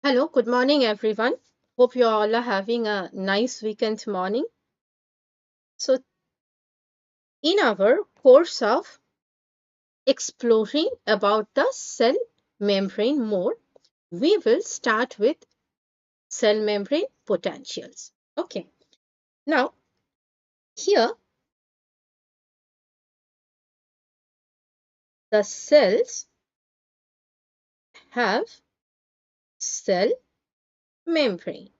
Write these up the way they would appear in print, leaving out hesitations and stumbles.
Hello, good morning, everyone. Hope you all are having a nice weekend morning. So, in our course of exploring about the cell membrane more, we will start with cell membrane potentials. Okay, now here the cells have cell membrane,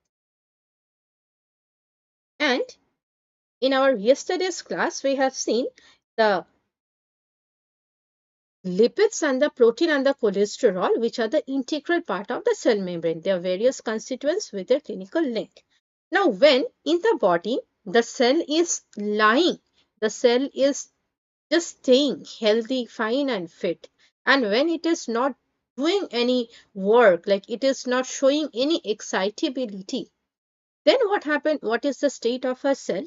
and in our yesterday's class, we have seen the lipids and the protein and the cholesterol, which are the integral part of the cell membrane. There are various constituents with their clinical link. Now, when in the body, the cell is lying, the cell is just staying healthy, fine, and fit. And when it is not doing any work, like it is not showing any excitability, then what happened? What is the state of a cell?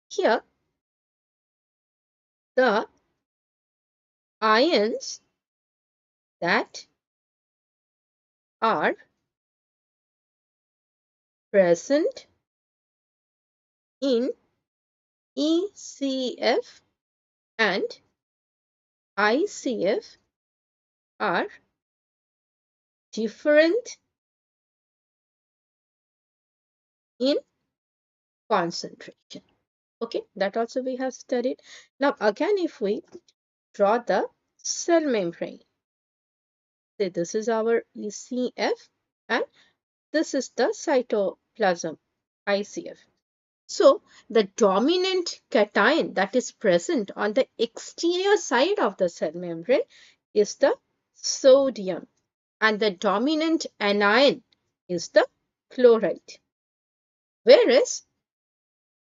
Here, the ions that are present in ECF and ICF are different in concentration. Okay, that also we have studied. Now, again, if we draw the cell membrane, say this is our ECF and this is the cytoplasm, ICF. So, the dominant cation that is present on the exterior side of the cell membrane is the sodium, and the dominant anion is the chloride. Whereas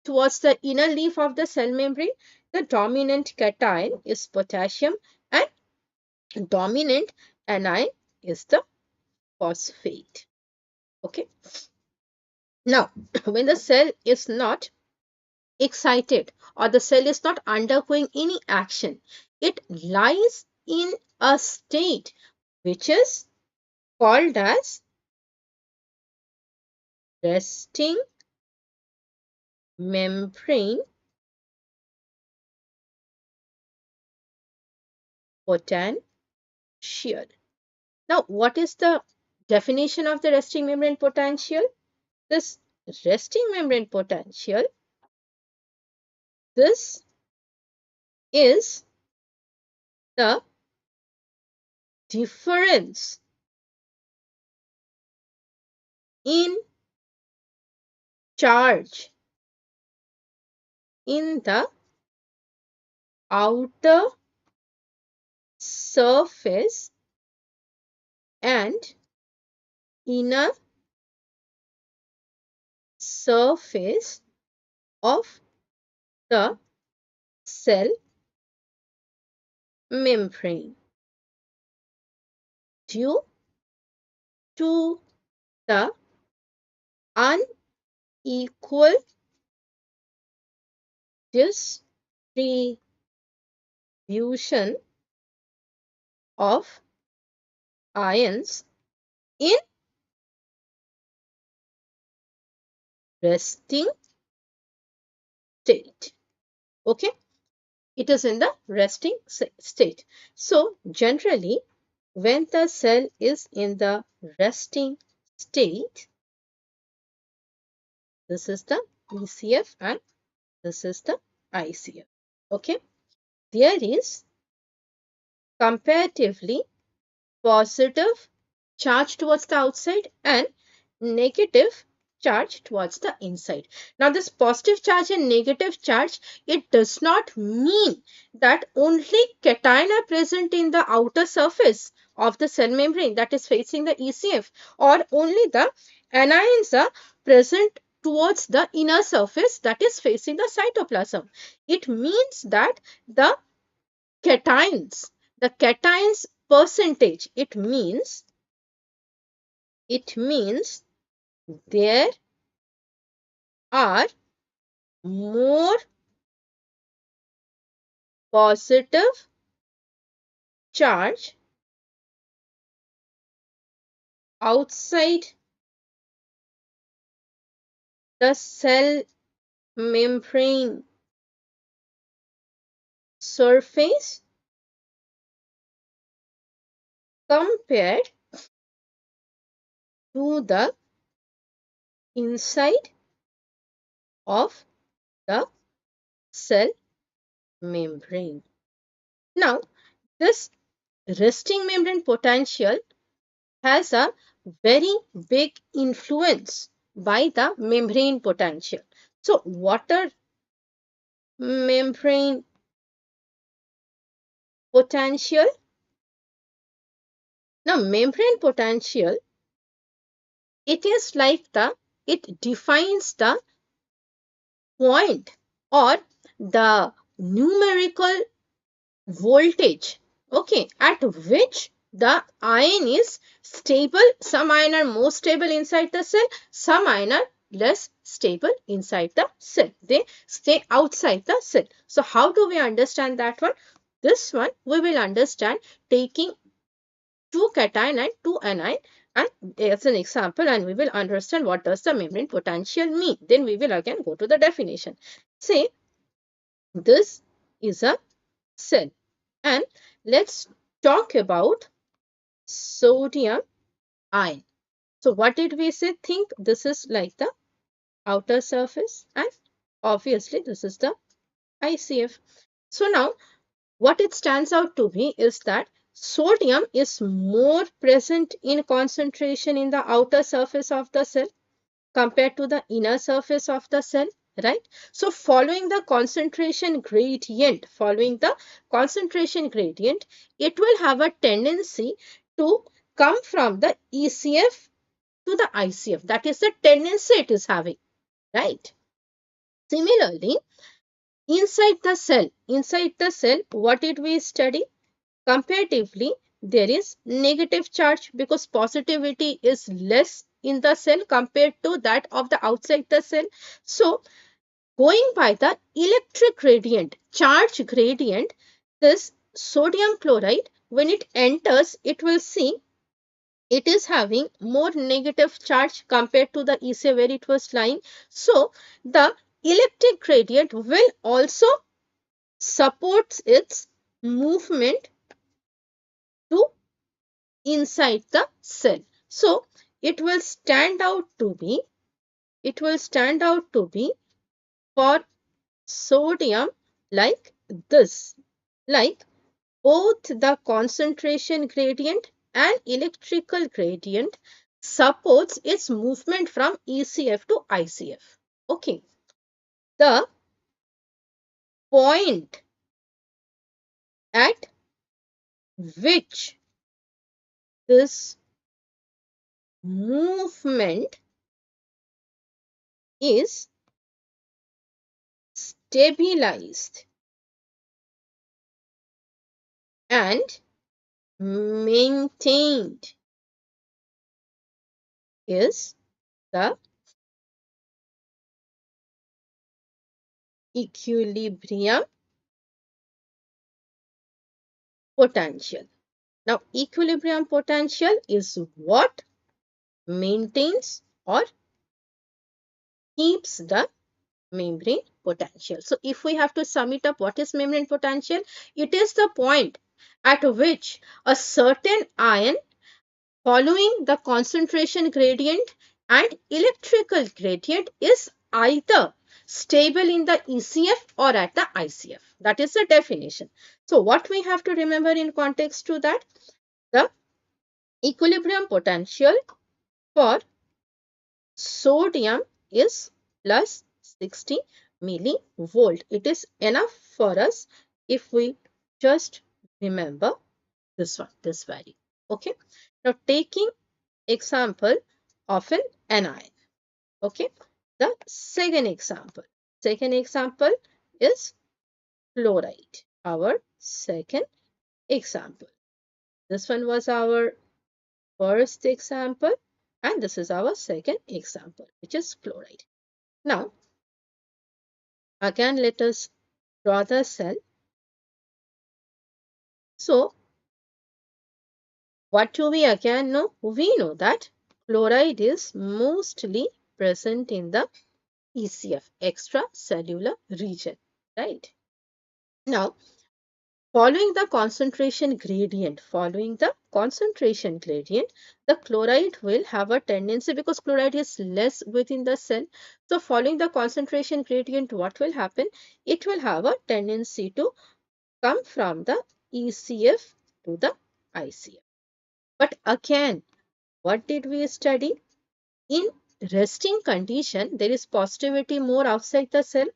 towards the inner leaf of the cell membrane, the dominant cation is potassium and dominant anion is the phosphate. Okay. Now, when the cell is not excited or the cell is not undergoing any action, it lies in a state which is called as resting membrane potential. Now, what is the definition of the resting membrane potential? This resting membrane potential, this is the difference in charge in the outer surface and inner surface of the cell membrane due to the unequal distribution of ions in resting state. Okay, it is in the resting state. So, generally, when the cell is in the resting state, this is the ECF and this is the ICF. Okay, there is comparatively positive charge towards the outside and negative charge towards the inside. Now, this positive charge and negative charge, it does not mean that only cation are present in the outer surface of the cell membrane that is facing the ECF, or only the anions are present towards the inner surface that is facing the cytoplasm. It means that the cations, the cations percentage, it means there are more positive charge outside the cell membrane surface compared to the inside of the cell membrane. Now, this resting membrane potential has a very big influence by the membrane potential. So, water membrane potential. Now, membrane potential, it is like it defines the point or the numerical voltage, okay, at which the ion is stable. Some ion are more stable inside the cell, some ion are less stable inside the cell. They stay outside the cell. So how do we understand that one? This one we will understand taking two cation and two anion and as an example, and we will understand what does the membrane potential mean. Then we will again go to the definition. Say this is a cell and let's talk about sodium ion. So what did we say? Think this is like the outer surface and obviously this is the ICF. So now what it stands out to me is that sodium is more present in concentration in the outer surface of the cell compared to the inner surface of the cell, right? So following the concentration gradient, it will have a tendency to come from the ECF to the ICF. That is the tendency it is having, right? Similarly, inside the cell, what did we study? Comparatively, there is negative charge because positivity is less in the cell compared to that of the outside the cell. So, going by the electric gradient, charge gradient, this sodium chloride, when it enters, it will see it is having more negative charge compared to the ECA where it was lying. So, the electric gradient will also support its movement to inside the cell. So it will stand out to be, for sodium like this, like both the concentration gradient and electrical gradient supports its movement from ECF to ICF. Okay, the point at which this movement is stabilized and maintained is the equilibrium potential. Now, equilibrium potential is what maintains or keeps the membrane potential. So, if we have to sum it up, what is membrane potential? It is the point at which a certain ion following the concentration gradient and electrical gradient is either stable in the ECF or at the ICF. That is the definition. So what we have to remember in context to that, the equilibrium potential for sodium is plus 60 millivolt. It is enough for us if we just remember this one, this value. Okay. Now taking example of an anion. Okay. The second example is fluoride. Our second example. This one was our first example and this is our second example, which is fluoride. Now, again, let us draw the cell. So, What do we again know? We know that chloride is mostly present in the ECF, extracellular region, right? Now, following the concentration gradient, the chloride will have a tendency, because chloride is less within the cell. So following the concentration gradient, what will happen? It will have a tendency to come from the ECF to the ICF. But again, what did we study? In resting condition, there is positivity more outside the cell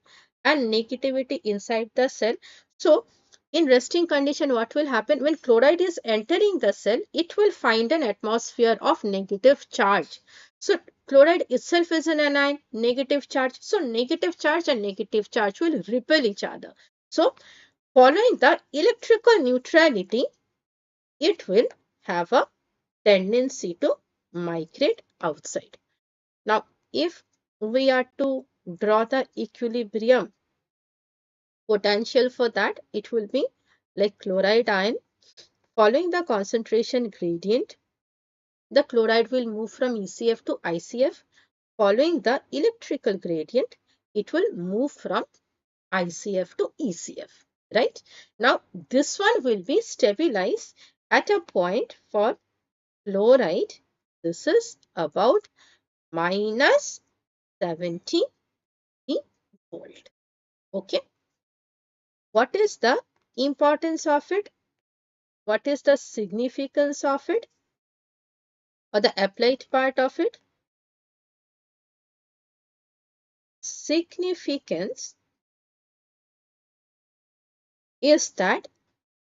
and negativity inside the cell. So, in resting condition, what will happen? When chloride is entering the cell, it will find an atmosphere of negative charge. So, chloride itself is an anion, negative charge. So, negative charge and negative charge will repel each other. So, following the electrical neutrality, it will have a tendency to migrate outside. Now, if we are to draw the equilibrium potential for that, it will be like chloride ion. Following the concentration gradient, the chloride will move from ECF to ICF. Following the electrical gradient, it will move from ICF to ECF, right? Now, this one will be stabilized at a point for chloride. This is about minus 70 volt. Okay. What is the importance of it? What is the significance of it, or the applied part of it? Significance is that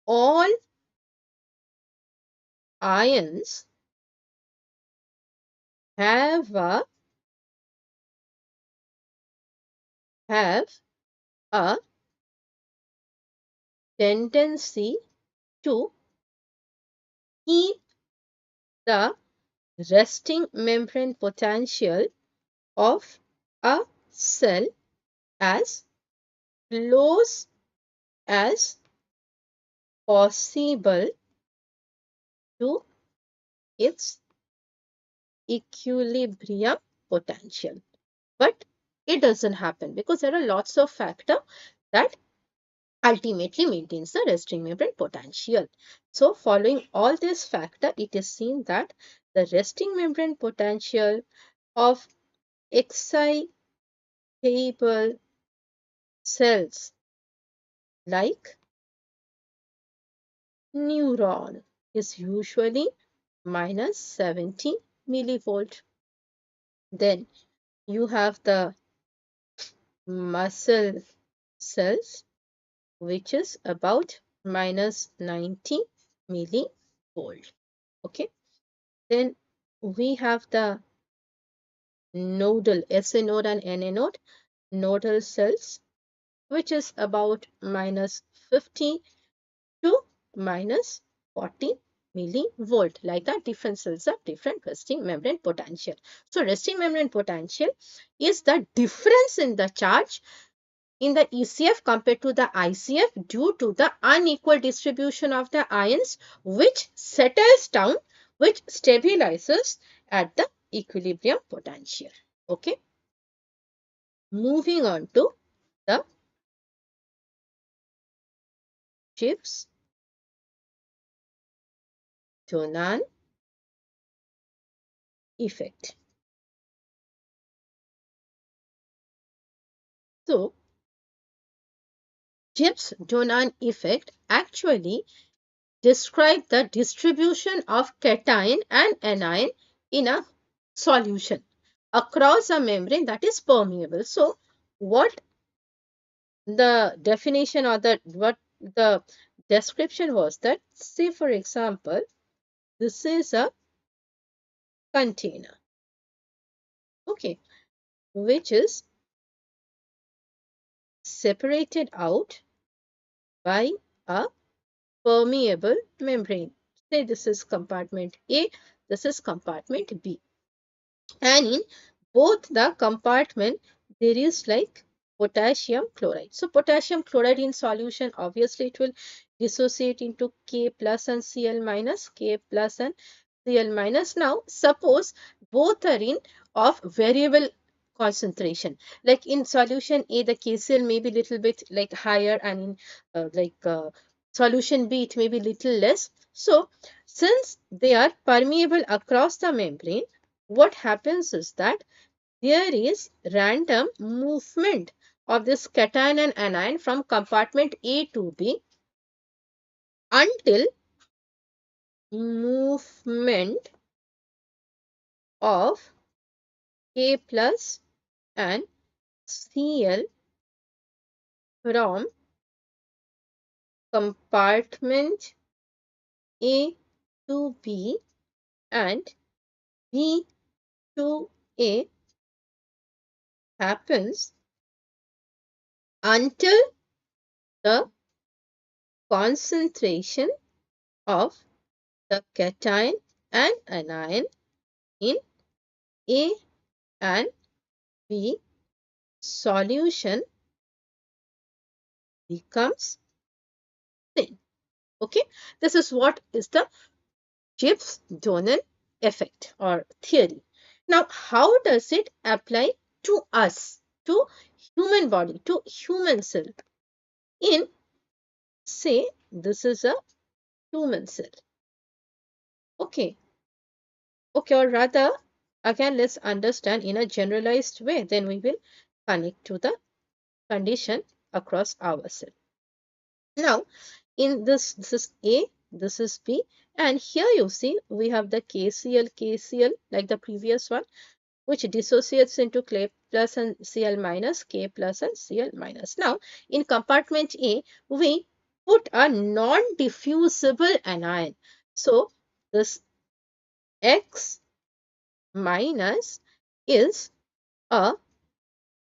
all ions have a tendency to keep the resting membrane potential of a cell as close as possible to its equilibrium potential. But it doesn't happen because there are lots of factors that ultimately maintains the resting membrane potential. So following all these factors, it is seen that the resting membrane potential of excitable cells like neuron is usually minus 70 millivolt. Then you have the muscle cells, which is about minus 90 millivolt. Okay. Then we have the nodal, SA node and NA node, nodal cells, which is about minus 50 to minus 40 millivolt. Like that, different cells have different resting membrane potential. So resting membrane potential is the difference in the charge in the ECF compared to the ICF due to the unequal distribution of the ions, which settles down, which stabilizes at the equilibrium potential. Okay. Moving on to the Gibbs-Donan effect. So, Gibbs-Donan effect actually describe the distribution of cation and anion in a solution across a membrane that is permeable. So, what the definition or what the description was that, say for example, this is a container, okay, which is separated out by a permeable membrane. Say this is compartment A, this is compartment B. And in both the compartment, there is like potassium chloride. So potassium chloride in solution, obviously it will dissociate into K plus and Cl minus, K plus and Cl minus. Now suppose both are in of variable concentration. Like in solution A, the KCl may be little bit like higher, and in solution B, it may be little less. So since they are permeable across the membrane, what happens is that there is random movement of this cation and anion from compartment A to B until movement of K plus and Cl from compartment A to B and B to A happens until the concentration of the cation and anion in A and B solution becomes thin. Okay, this is what is the Gibbs-Donan effect or theory. Now, how does it apply to us, to human body, to human cell? In, say, this is a human cell. Okay, or rather, again, let's understand in a generalized way. Then we will connect to the condition across our cell. Now, in this is A, this is B, and here you see we have the KCl like the previous one, which dissociates into K plus and Cl minus, K plus and Cl minus. Now, in compartment A, we put a non-diffusible anion. So, this X minus is a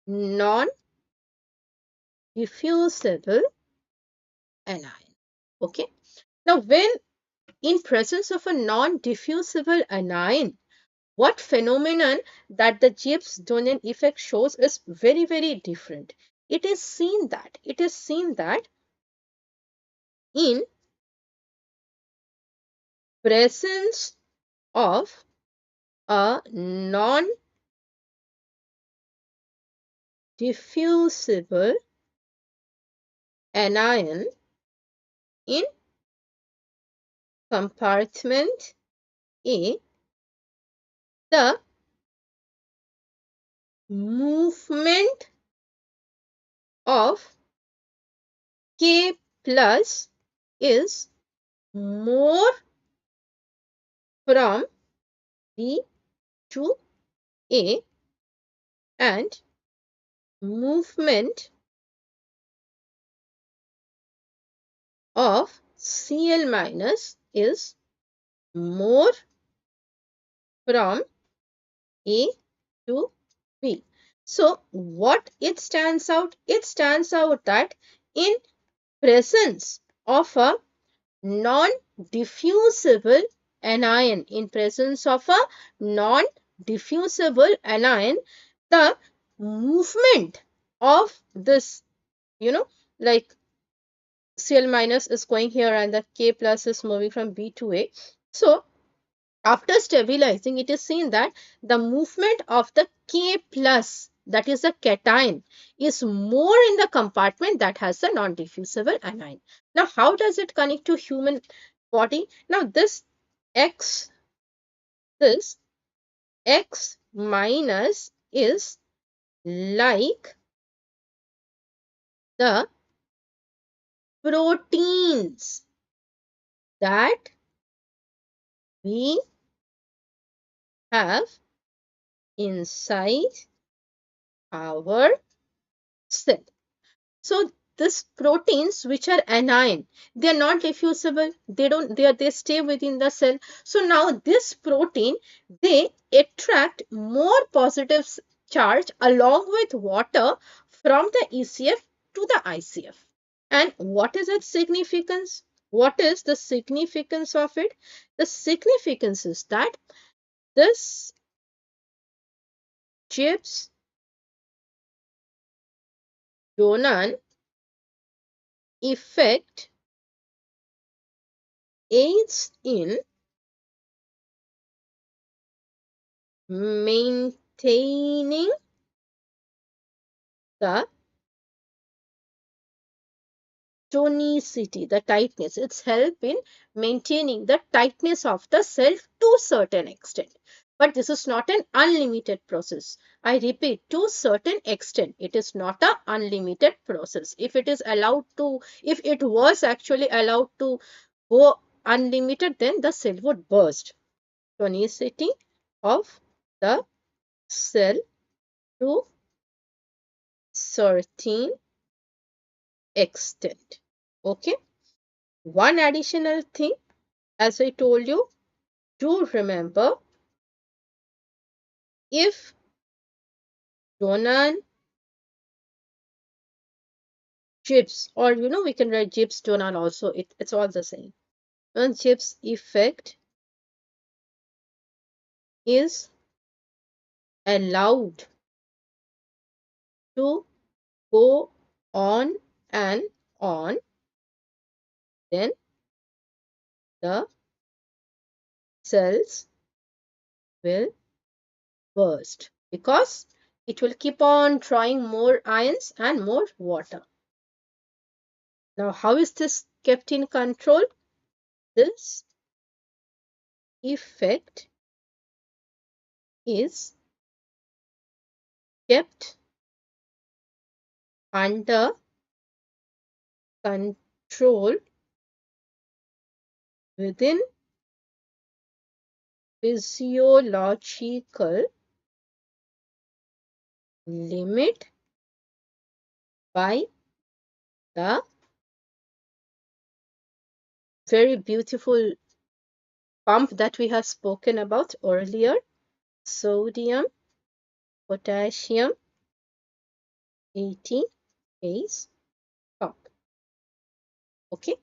non-diffusible anion. Okay. Now, when in presence of a non-diffusible anion, what phenomenon that the Gibbs-Donan effect shows is very, very different. It is seen that in presence of a non-diffusible anion in compartment A, the movement of K plus is more from B to A, and movement of Cl minus is more from A to B. So what it stands out? It stands out that in presence of a non-diffusible anion, the movement of this, like Cl minus is going here and the K plus is moving from B to A. So after stabilizing, it is seen that the movement of the K plus, that is the cation, is more in the compartment that has the non-diffusible anion. Now, how does it connect to human body? Now, this X minus is like the proteins that we have inside our cell. So these proteins which are anion, they are not diffusible. They stay within the cell. So now this protein, they attract more positive charge along with water from the ECF to the ICF. And what is its significance? What is the significance of it? The significance is that this Gibbs Donan effect aids in maintaining the tonicity, the tightness. It's help in maintaining the tightness of the cell to certain extent. But this is not an unlimited process. I repeat, to certain extent, it is not an unlimited process. If it is allowed to, if it was actually allowed to go unlimited, then the cell would burst. Tonicity of the cell to certain extent. Okay. One additional thing, as I told you, do remember, if Donan Gibbs, or we can write Gibbs Donan also, it's all the same. When Gibbs effect is allowed to go on and on, then the cells will burst because it will keep on drawing more ions and more water. Now, how is this kept in control? This effect is kept under control within physiological limit by the very beautiful pump that we have spoken about earlier, sodium potassium ATPase pump. Okay,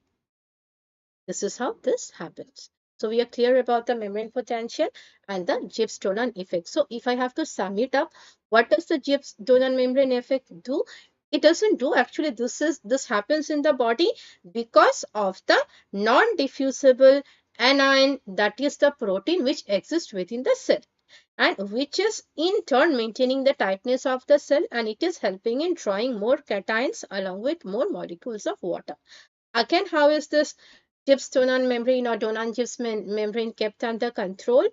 this is how this happens. So we are clear about the membrane potential and the Gibbs-Donan effect. So if I have to sum it up, what does the Gibbs-Donan membrane effect do? It doesn't do, actually this happens in the body because of the non-diffusible anion, that is the protein which exists within the cell and which is in turn maintaining the tightness of the cell, and it is helping in drawing more cations along with more molecules of water. Again, how is this Gibbs-Donan membrane or Donan-Gibbs membrane kept under control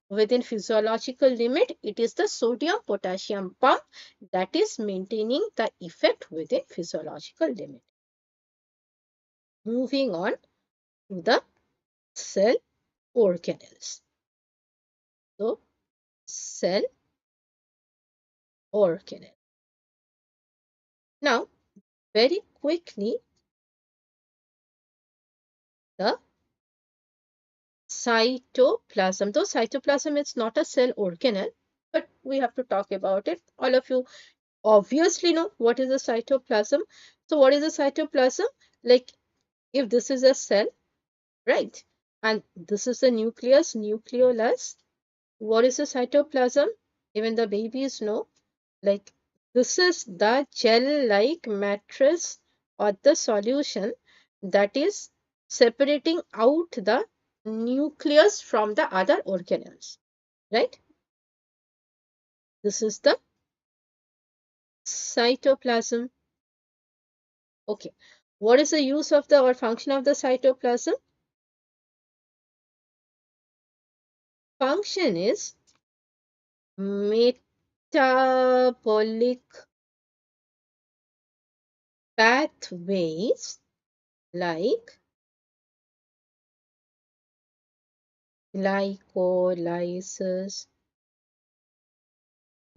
within physiological limit? It is the sodium-potassium pump that is maintaining the effect within physiological limit. Moving on to the cell organelles. So, cell organelle. Now, very quickly, the cytoplasm. Though cytoplasm is not a cell organelle, but we have to talk about it. All of you obviously know what is a cytoplasm. So what is a cytoplasm? Like if this is a cell, right? And this is the nucleus, nucleolus. What is a cytoplasm? Even the babies know. Like this is the gel-like matrix or the solution that is separating out the nucleus from the other organelles, right? This is the cytoplasm. Okay. What is the use of the or function of the cytoplasm? Function is metabolic pathways like glycolysis,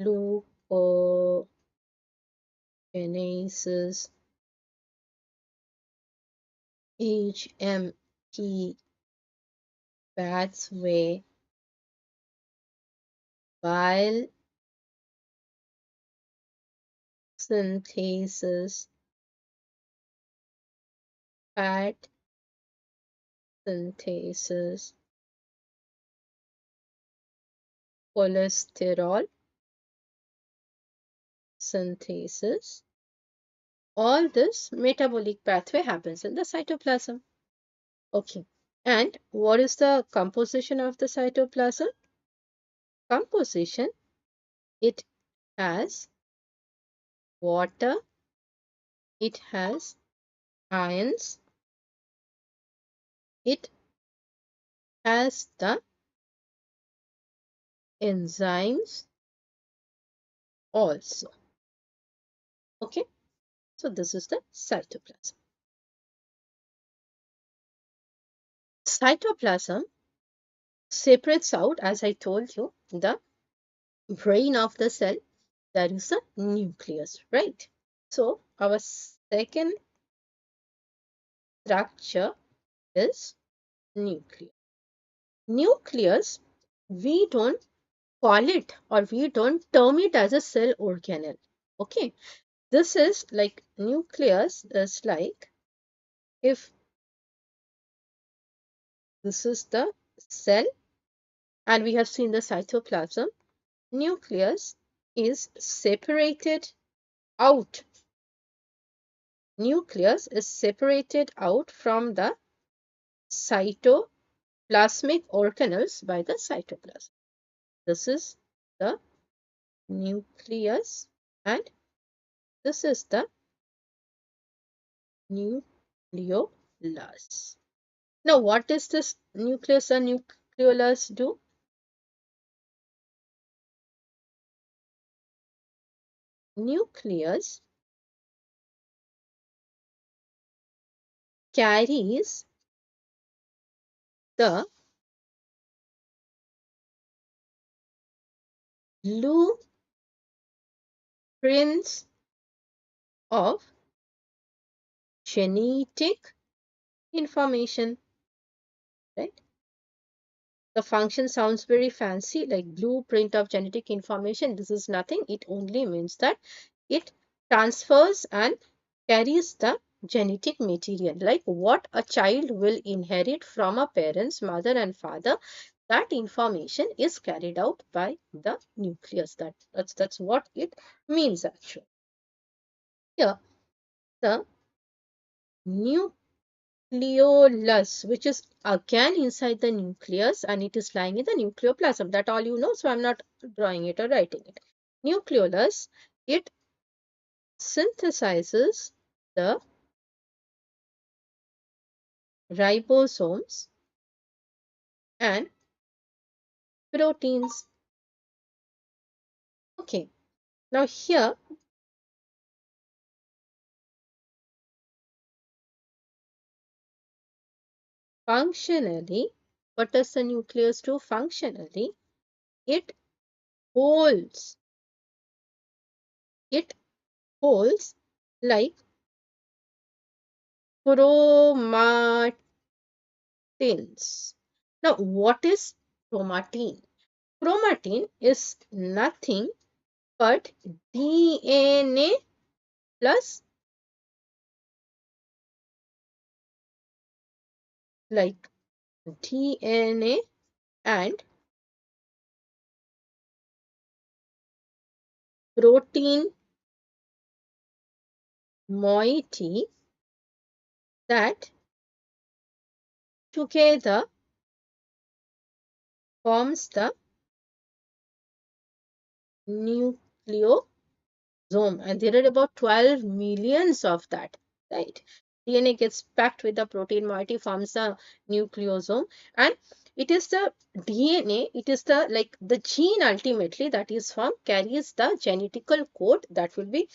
glucogenesis, HMP pathway, bile synthesis, fat synthesis, cholesterol synthesis, all this metabolic pathway happens in the cytoplasm. Okay. And what is the composition of the cytoplasm? Composition, it has water, it has ions, it has the enzymes also. Okay. So this is the cytoplasm. Cytoplasm separates out, as I told you, the brain of the cell. There is a nucleus, right? So our second structure is nucleus. Nucleus, we don't call it or we don't term it as a cell organelle. Okay, this is like nucleus is like if this is the cell and we have seen the cytoplasm, nucleus is separated out. Nucleus is separated out from the cytoplasmic organelles by the cytoplasm. This is the nucleus and this is the nucleolus. Now, what does this nucleus and nucleolus do? Nucleus carries the blueprints of genetic information, right? The function sounds very fancy, like blueprint of genetic information. This is nothing. It only means that it transfers and carries the genetic material, like what a child will inherit from a parent's mother and father. That information is carried out by the nucleus. That's what it means actually. Here, the nucleolus, which is again inside the nucleus and it is lying in the nucleoplasm. That all you know, so I'm not drawing it or writing it. Nucleolus, it synthesizes the ribosomes and proteins. Okay, now here functionally, what does the nucleus do functionally? It holds, it holds like chromatins. Now, what is chromatin? Chromatin is nothing but DNA plus like DNA and protein moiety that together forms the nucleosome, and there are about 12 millions of that, right? DNA gets packed with the protein moiety, forms the nucleosome, and it is the DNA, it is the like the gene ultimately that is formed carries the genetical code that will be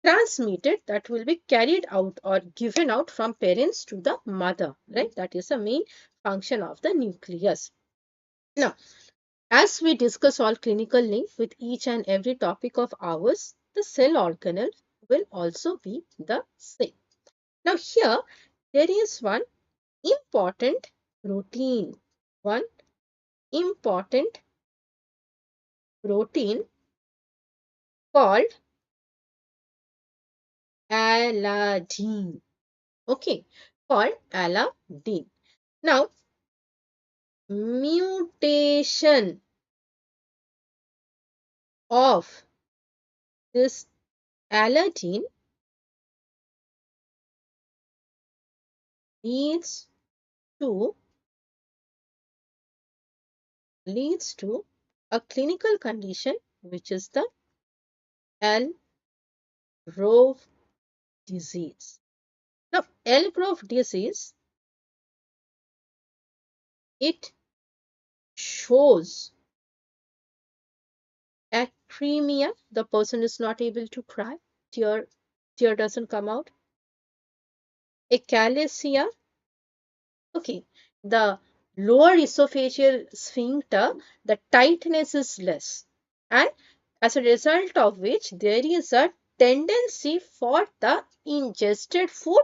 transmitted, that will be carried out or given out from parents to the mother, right? That is the main function of the nucleus. Now, as we discuss all clinical link with each and every topic of ours, the cell organelle will also be the same. Now, here there is one important protein, one important protein called alanine. Okay, called alanine. Now, mutation of this alanine leads to a clinical condition which is the L-Grove disease. Now, L-Grove disease, it shows acremia. The person is not able to cry. Tear doesn't come out. Echalacia. Okay. The lower esophageal sphincter, the tightness is less. And as a result of which, there is a tendency for the ingested food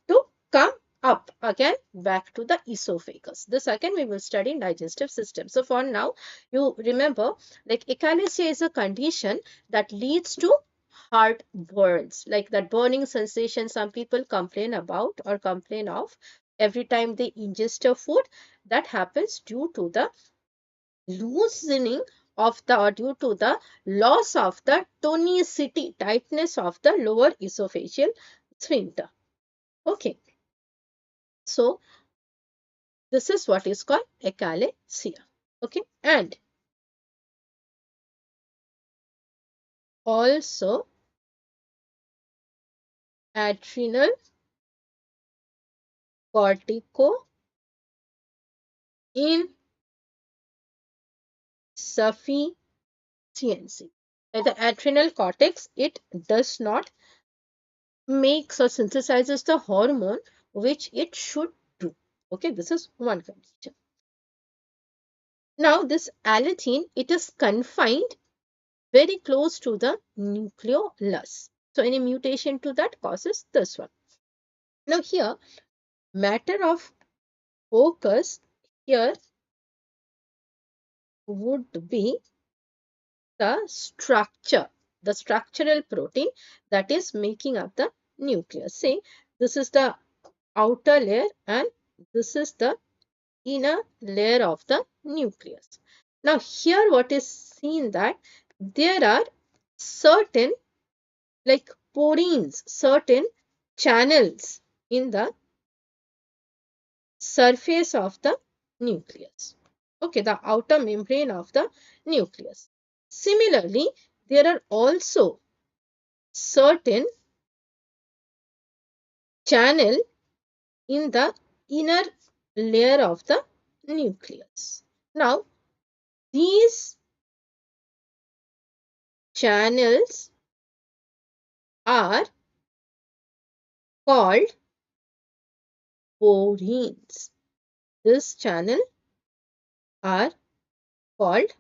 to come up again back to the esophagus. This again we will study in digestive system. So for now, you remember, like echalacia is a condition that leads to heart burns, like that burning sensation some people complain about or complain of every time they ingest a food. That happens due to the loosening of the, or due to the loss of the tonicity, tightness of the lower esophageal sphincter. Okay, so this is what is called echalacia. Okay, and also adrenal corticosufficiency. The adrenal cortex, it does not makes or synthesizes the hormone which it should do. Okay, this is one condition. Now, this alanine, it is confined very close to the nucleolus. So, any mutation to that causes this one. Now, here, matter of focus here would be the structure, the structural protein that is making up the nucleus. Say, this is the outer layer and this is the inner layer of the nucleus. Now, here what is seen that there are certain like porins, certain channels in the surface of the nucleus. Okay, the outer membrane of the nucleus. Similarly, there are also certain channel in the inner layer of the nucleus. Now, these channels are called porins. This channel are called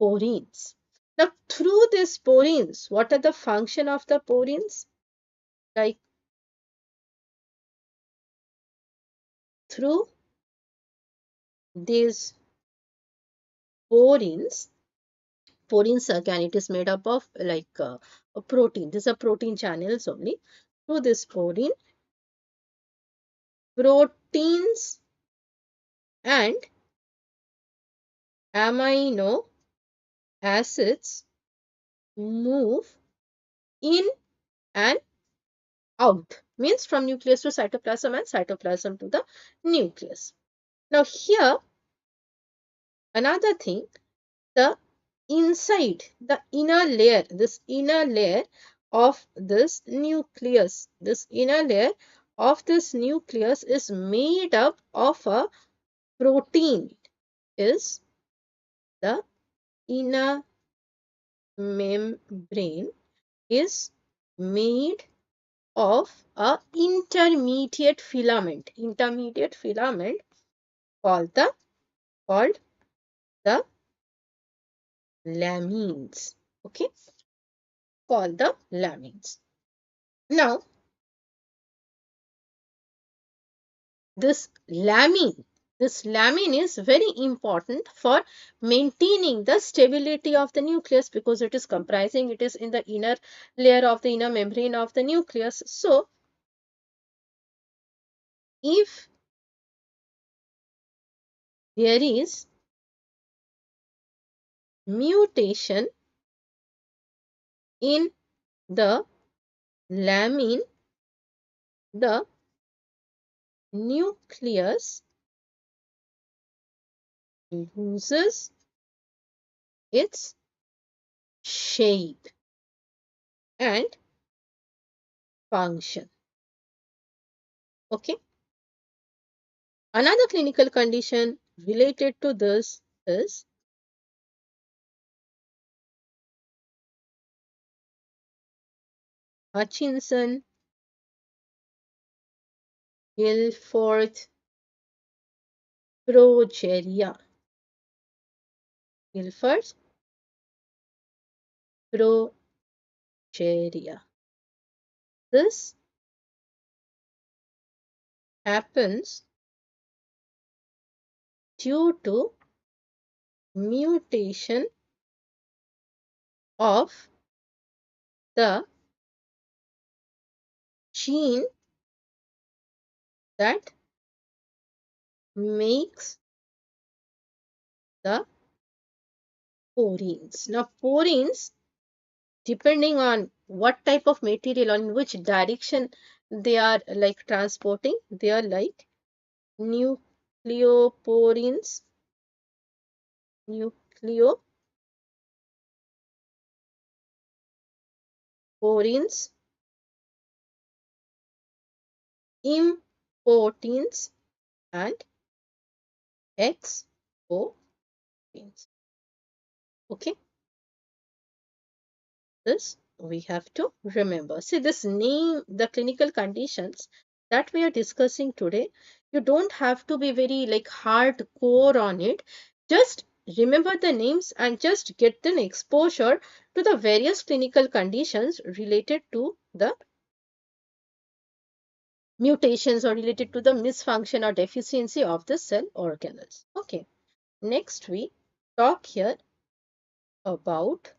porins. Now, through these porins, what are the function of the porins? Like through these porins, porins again, it is made up of like a protein. These are protein channels only. Through this porin, proteins and amino acids move in and out, means from nucleus to cytoplasm and cytoplasm to the nucleus. Now here another thing, the inside, the inner layer, this inner layer of this nucleus, this inner layer of this nucleus is made up of a protein, is the inner membrane is made of a intermediate filament called the lamines. Okay, called the lamines. Now, this lamine is very important for maintaining the stability of the nucleus because it is comprising, it is in the inner layer of the inner membrane of the nucleus. So, if there is mutation in the lamine, the nucleus loses its shape and function. Okay. Another clinical condition related to this is Hutchinson Gilford progeria. Gilford progeria. This happens due to mutation of the gene that makes the porins. Now, porins, depending on what type of material, on which direction they are like transporting, they are like nucleoporins, nucleoporins, importins, and exportins. Okay, this we have to remember. See, this name, the clinical conditions that we are discussing today, you don't have to be very like hardcore on it. Just remember the names and just get an exposure to the various clinical conditions related to the mutations or related to the misfunction or deficiency of the cell organelles. Okay, next we talk here about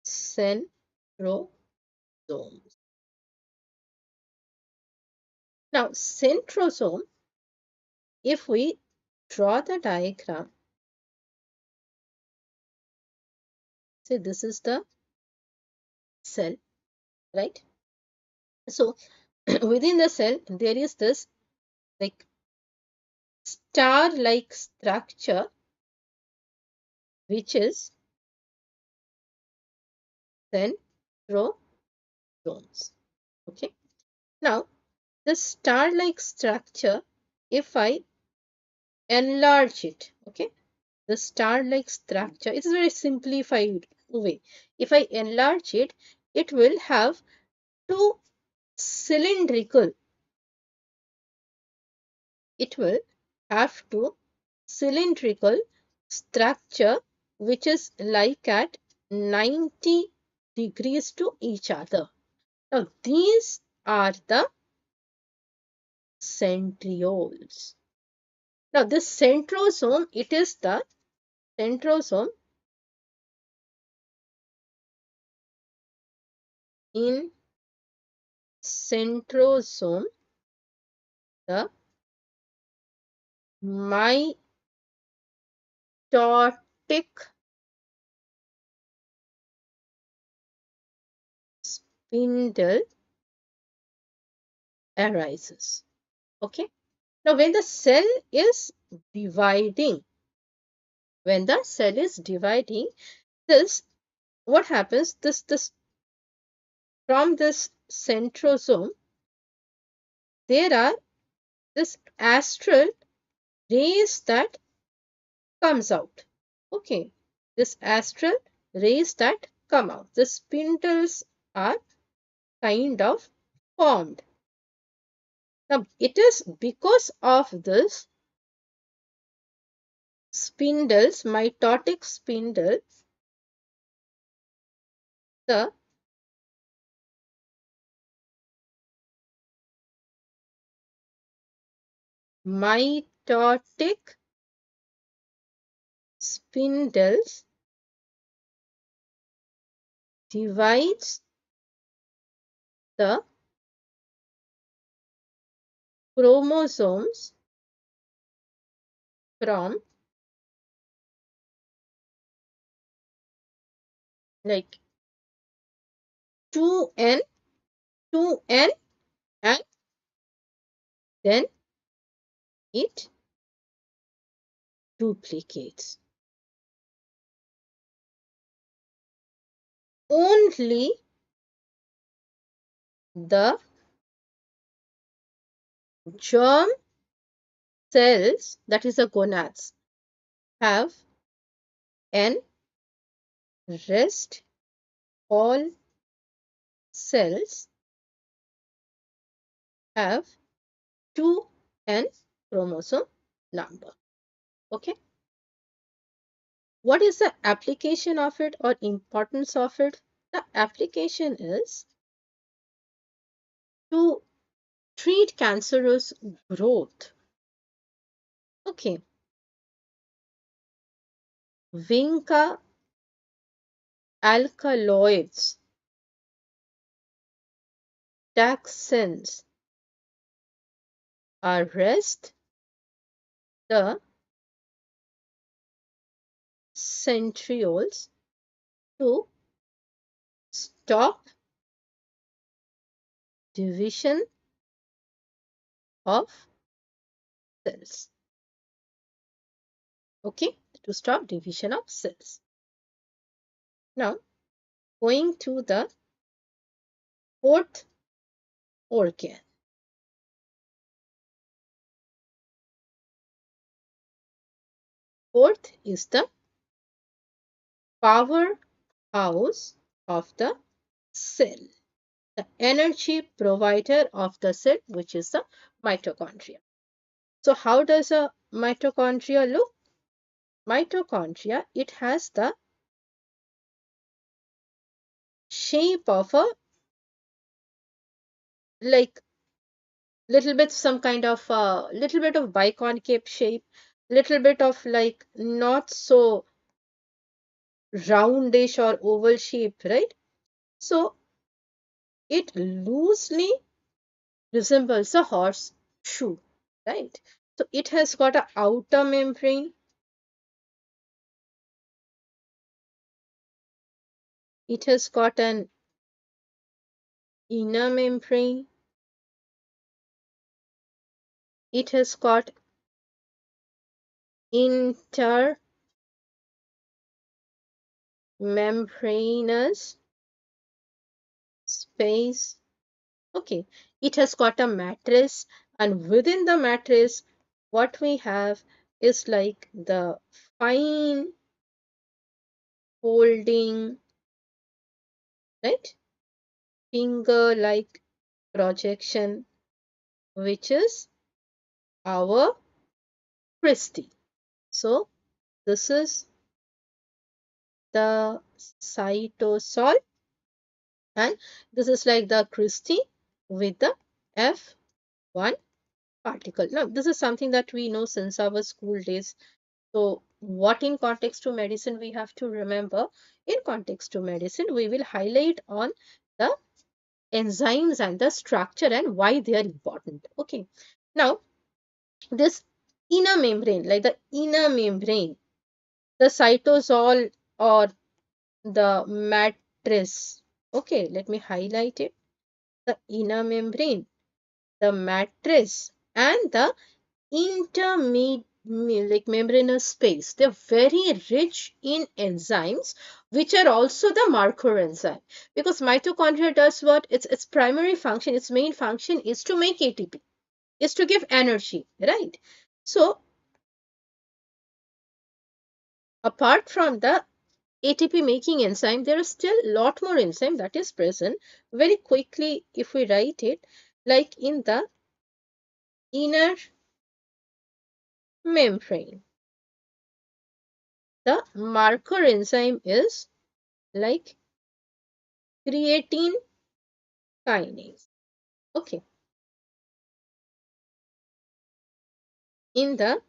centrosomes. Now, centrosome, if we draw the diagram, say this is the cell, right? So, within the cell, there is this like star-like structure, which is centrosomes. Okay. Now, this star-like structure, if I enlarge it, okay, the star-like structure, it's a very simplified way. If I enlarge it, it will have two cylindrical, it will have two cylindrical structure which is like at 90 degrees to each other. Now, these are the centrioles. Now, this centrosome, it is the centrosome in centrosome, the mitotic spindle arises. Okay. Now, when the cell is dividing, when the cell is dividing, this what happens? This from this centrosome, there are this astral rays that comes out. Okay, this astral rays that come out. The spindles are kind of formed. Now, it is because of this spindles, mitotic spindles, the mitotic spindles divides the chromosomes from like 2n and then it duplicates. Only the germ cells, that is the gonads, have N. Rest all cells have 2N chromosome number. Okay. What is the application of it or importance of it? The application is to treat cancerous growth. Okay. Vinca alkaloids, taxanes arrest the centrioles to stop division of cells. Okay, to stop division of cells. Now, going to the fourth organ. Fourth is the powerhouse of the cell, the energy provider of the cell, which is the mitochondria. So, how does a mitochondria look? Mitochondria, it has the shape of a, like, little bit some kind of little bit of biconcave shape, little bit of like not so roundish or oval shape, right? So it loosely resembles a horseshoe, right? So it has got an outer membrane, it has got an inner membrane, it has got intermembranous space. Okay, it has got a matrix, and within the matrix, what we have is like the fine folding, right? Finger like projection, which is our cristae. So, this is the cytosol, and this is like the cristae with the F1 particle. Now, this is something that we know since our school days. So, what in context to medicine we have to remember? In context to medicine, we will highlight on the enzymes and the structure and why they are important. Okay. Now, this inner membrane, like the inner membrane, the cytosol or the matrix. Okay, let me highlight it. The inner membrane, the matrix, and the intermediate like membranous space, they're very rich in enzymes, which are also the marker enzyme, because mitochondria does what? Its primary function, its main function is to make ATP, is to give energy, right? So apart from the ATP making enzyme, there is still a lot more enzyme that is present. Very quickly, if we write it, like in the inner membrane, the marker enzyme is like creatine kinase. Okay. In the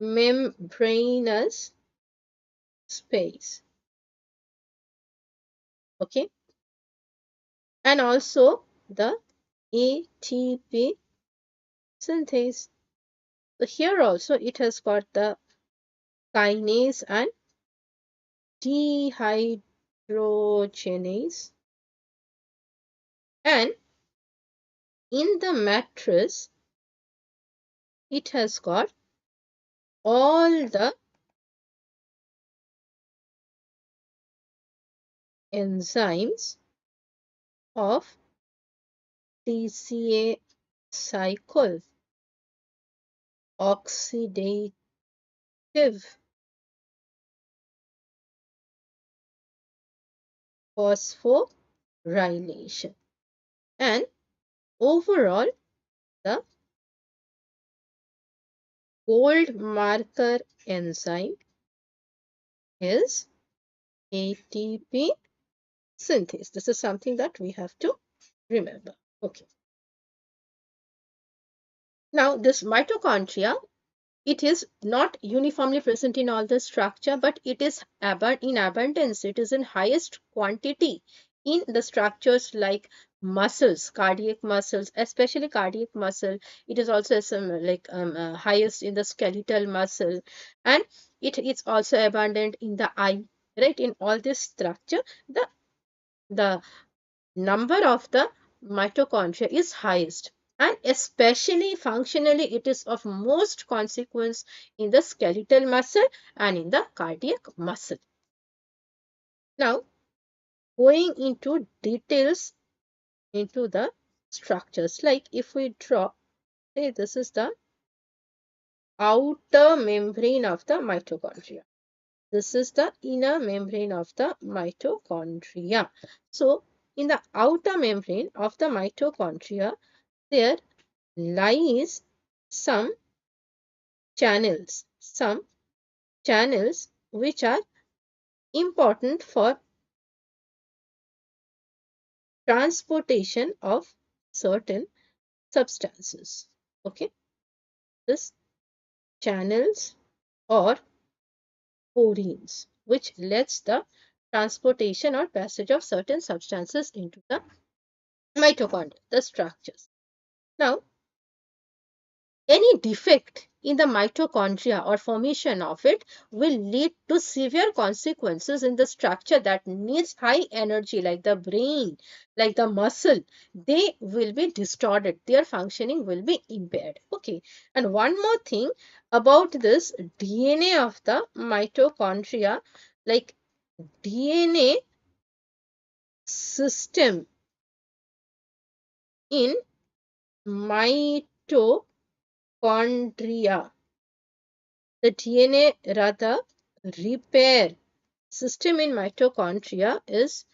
intermembranous space. Okay. And also the ATP synthase. So here also it has got the kinase and dehydrogenase nitrogenase, and in the matrix it has got all the enzymes of TCA cycle, oxidative phosphorylation, and overall the gold marker enzyme is ATP synthase. This is something that we have to remember. Okay. Now, this mitochondria, it is not uniformly present in all the structure, but it is in abundance. It is in highest quantity in the structures like muscles, cardiac muscles, especially cardiac muscle. It is also highest in the skeletal muscle, and it is also abundant in the eye. Right, in all this structure, the number of the mitochondria is highest, and especially functionally it is of most consequence in the skeletal muscle and in the cardiac muscle. Now, going into details into the structures, like if we draw, say this is the outer membrane of the mitochondria. This is the inner membrane of the mitochondria. So, in the outer membrane of the mitochondria, there lies some channels which are important for transportation of certain substances. Okay, this channels or porins, which lets the transportation or passage of certain substances into the mitochondria, the structures. Now, any defect in the mitochondria or formation of it will lead to severe consequences in the structure that needs high energy, like the brain, like the muscle. They will be distorted. Their functioning will be impaired. Okay. And one more thing about this DNA of the mitochondria, like DNA system in mitochondria, the DNA rather repair system in mitochondria is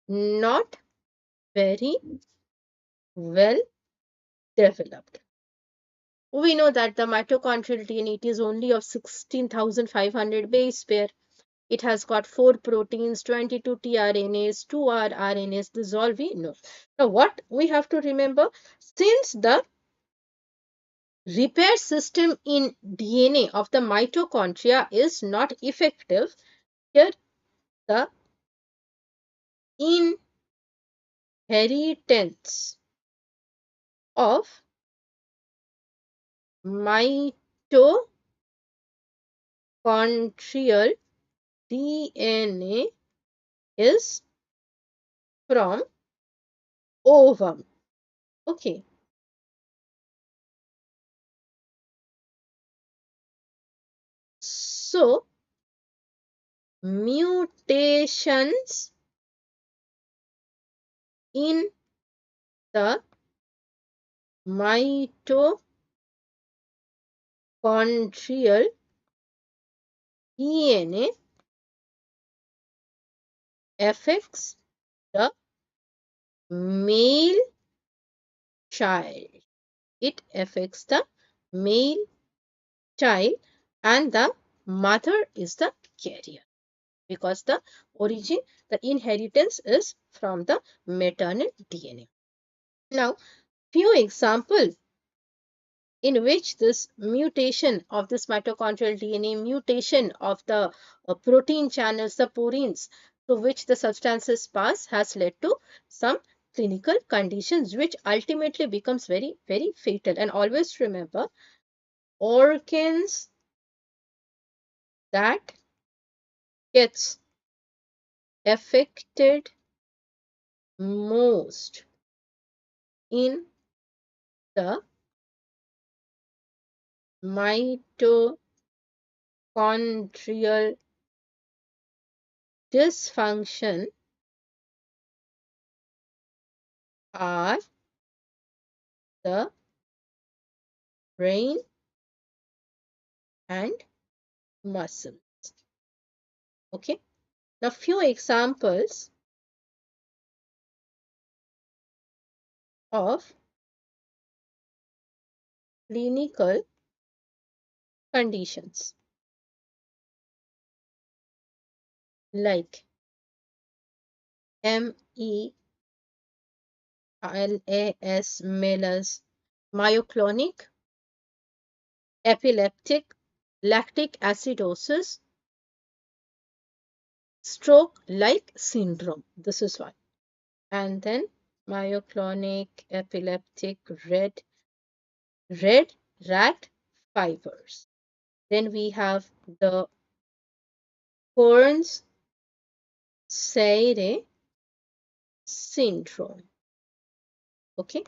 not very well developed. We know that the mitochondrial DNA is only of 16,500 base pair. It has got 4 proteins, 22 tRNAs, 2 rRNAs. This is all we know. Now, what we have to remember, since the repair system in DNA of the mitochondria is not effective, here the inheritance of mitochondrial DNA is from ovum. Okay. So, mutations in the mitochondrial DNA affects the male child. It affects the male child, and the mother is the carrier, because the origin, the inheritance is from the maternal DNA. Now, few examples in which this mutation of this mitochondrial DNA, mutation of the protein channels, the porins, to which the substances pass, has led to some clinical conditions which ultimately becomes very, very fatal. And always remember, organs that gets affected most in the mitochondrial dysfunction are the brain and muscles. Okay. Now, few examples of clinical conditions like MELAS, myoclonic, epileptic, lactic acidosis, stroke-like syndrome. This is one. And then myoclonic, epileptic, red rat fibers. Then we have the Kearns-Sayre syndrome. Okay.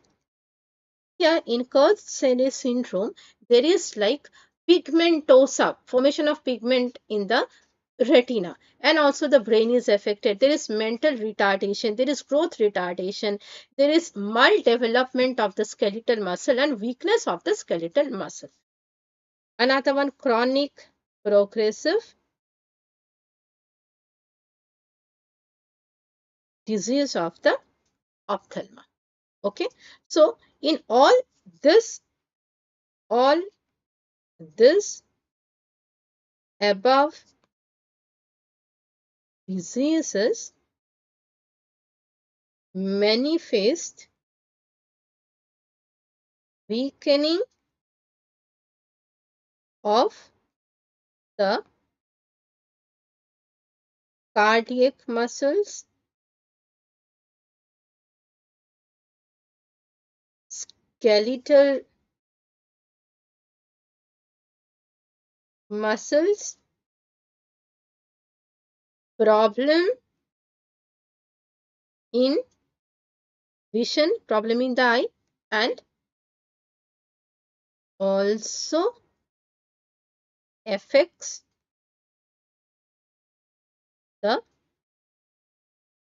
Here in Kearns-Sayre syndrome, there is like pigmentosa, formation of pigment in the retina, and also the brain is affected. There is mental retardation, there is growth retardation, there is maldevelopment of the skeletal muscle and weakness of the skeletal muscle. Another one, chronic progressive disease of the ophthalma. Okay, so in this all this above diseases manifest weakening of the cardiac muscles, skeletal muscles, problem in vision, problem in the eye, and also affects the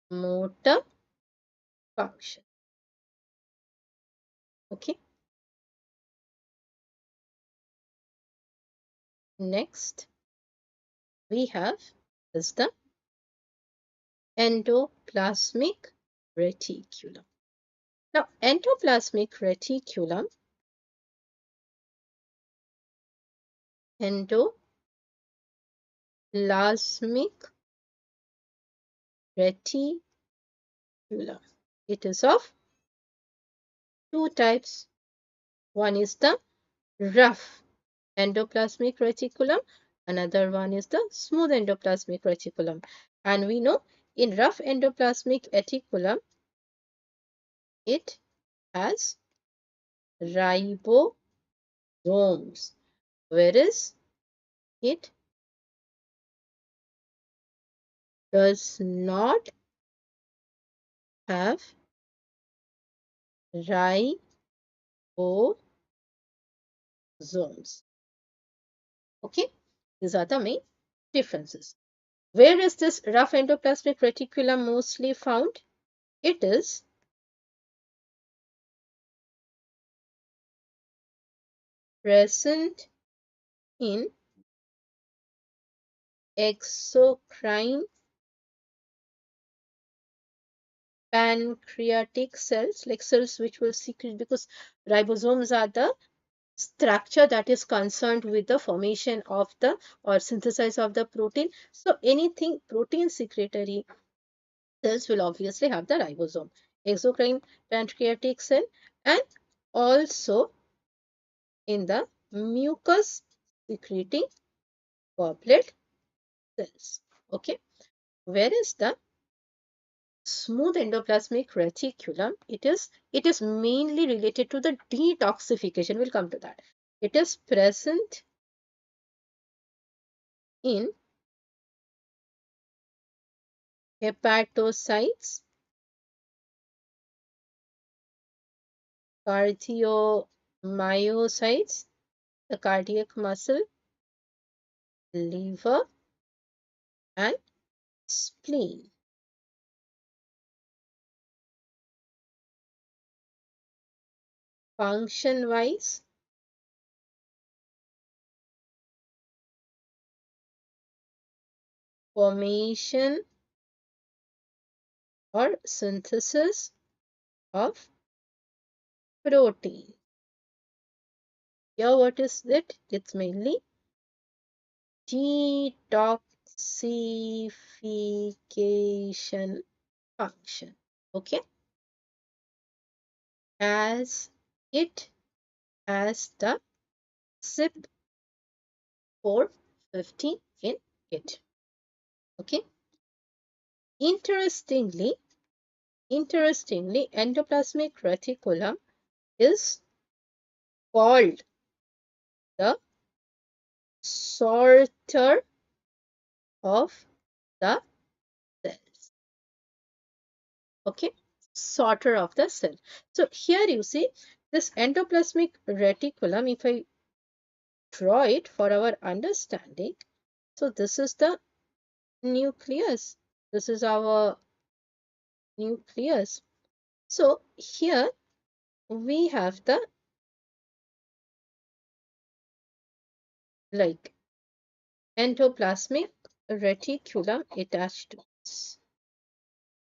motor function. Okay. Next, we have is the endoplasmic reticulum. Now, endoplasmic reticulum, endoplasmic reticulum. It is of two types. One is the rough endoplasmic reticulum. Another one is the smooth endoplasmic reticulum. And we know in rough endoplasmic reticulum, it has ribosomes, whereas it does not have ribosomes. Okay, these are the main differences. Where is this rough endoplasmic reticulum mostly found? It is present in exocrine pancreatic cells, like cells which will secrete, because ribosomes are the structure that is concerned with the formation of the or synthesis of the protein. So anything protein secretory cells will obviously have the ribosome. Exocrine pancreatic cell, and also in the mucus secreting goblet cells. Okay, where is the smooth endoplasmic reticulum? It is mainly related to the detoxification. We'll come to that. It is present in hepatocytes, cardiomyocytes, the cardiac muscle, liver, and spleen. Function-wise, formation or synthesis of protein. Here, what is it? It's mainly detoxification function. Okay, as it has the zip 450 in it. Okay, interestingly, endoplasmic reticulum is called the sorter of the cells. Okay, sorter of the cell. So here you see this endoplasmic reticulum, if I draw it for our understanding, so this is the nucleus. This is our nucleus. So here we have the like endoplasmic reticulum attached to this.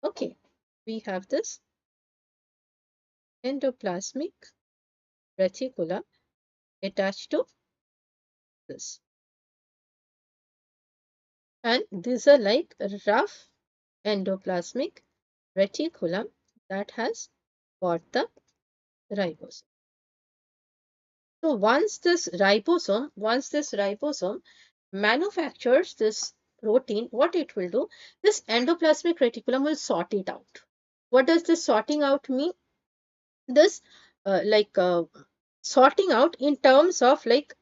Okay, we have this endoplasmic reticulum attached to this. And these are like rough endoplasmic reticulum that has got the ribosome. So once this ribosome manufactures this protein, what it will do, this endoplasmic reticulum will sort it out. What does this sorting out mean? This sorting out in terms of like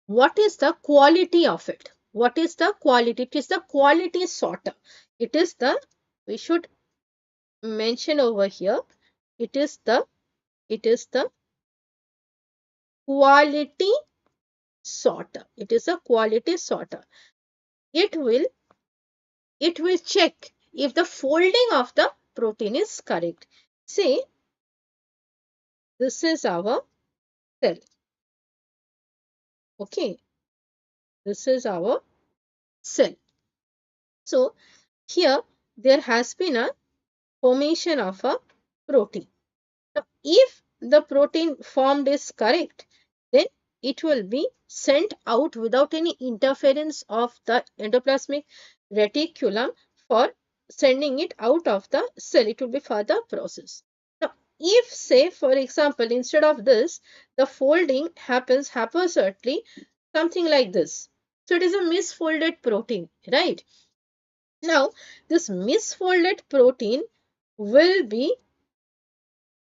what is the quality of it? What is the quality? It is the quality sorter. It is the, we should mention over here, it is the quality sorter. It is a quality sorter. It will check if the folding of the protein is correct. Say this is our cell. Okay, this is our cell. So here there has been a formation of a protein. Now, if the protein formed is correct, then it will be sent out without any interference of the endoplasmic reticulum for sending it out of the cell. It will be further process. Now, if say for example, instead of this, the folding happens haphazardly, something like this. So it is a misfolded protein, right? Now, this misfolded protein will be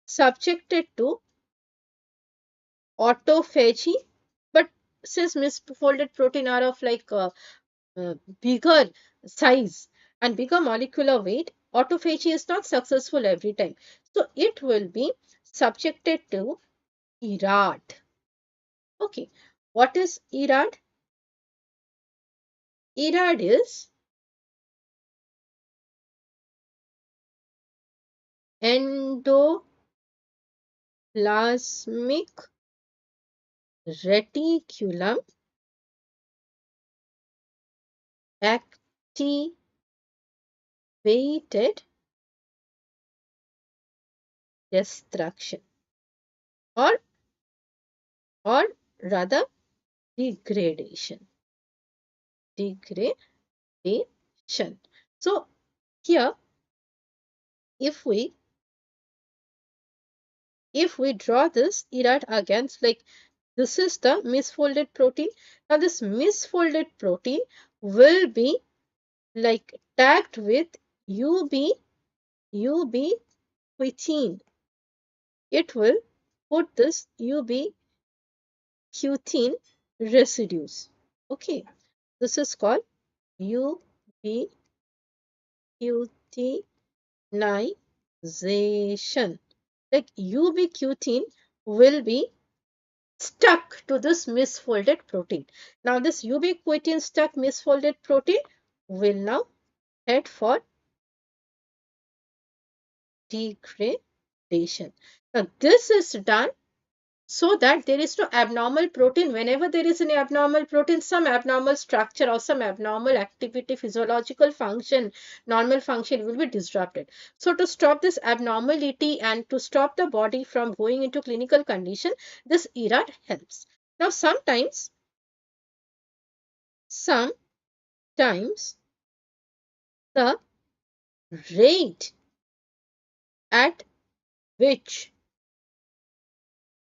subjected to autophagy, but since misfolded protein are of like bigger size and bigger molecular weight, autophagy is not successful every time. So it will be subjected to ERAD. Okay, what is ERAD? ERAD is endoplasmic reticulum activated destruction, or rather degradation. So here if we draw this ERAD against, like this is the misfolded protein. Now this misfolded protein will be like tagged with ubiquitin. It will put this ubiquitin residues. Okay, this is called ubiquitin Ubiquitination. Like ubiquitin will be stuck to this misfolded protein. Now this ubiquitin stuck misfolded protein will now head for degradation. Now this is done so that there is no abnormal protein. Whenever there is an abnormal protein, some abnormal structure or some abnormal activity, physiological function, normal function will be disrupted. So to stop this abnormality and to stop the body from going into clinical condition, this ERAD helps. Now sometimes the rate at which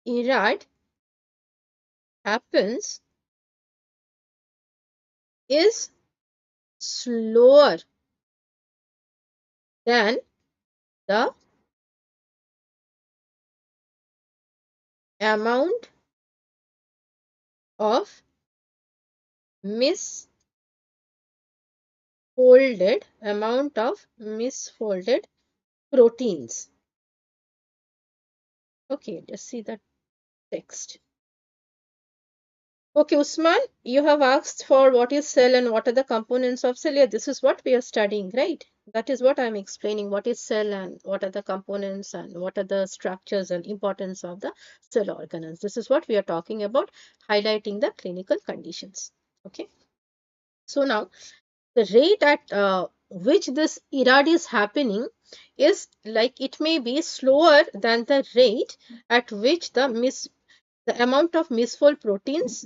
ERAD happens is slower than the amount of misfolded proteins. Okay, just see the text. Okay, Usman, you have asked for what is cell and what are the components of cell. Yeah, this is what we are studying, right? That is what I'm explaining. What is cell and what are the components and what are the structures and importance of the cell organelles. This is what we are talking about, highlighting the clinical conditions. Okay. So now the rate at which this ERAD is happening is like it may be slower than the rate at which the amount of misfold proteins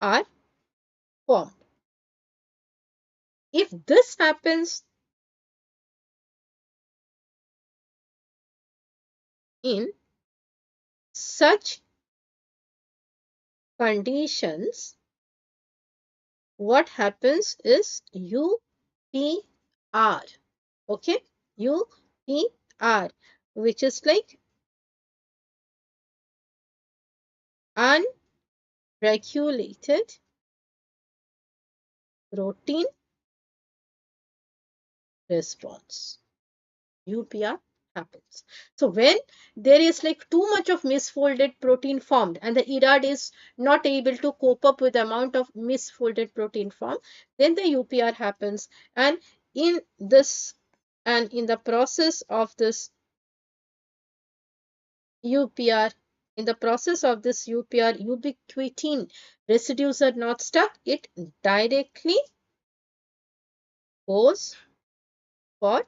are formed. If this happens in such conditions, what happens is UPR. Okay, UPR, which is like unregulated protein response. UPR happens. So when there is like too much of misfolded protein formed and the ERAD is not able to cope up with the amount of misfolded protein formed, then the UPR happens. And in this in the process of this UPR, ubiquitin residues are not stuck. It directly goes for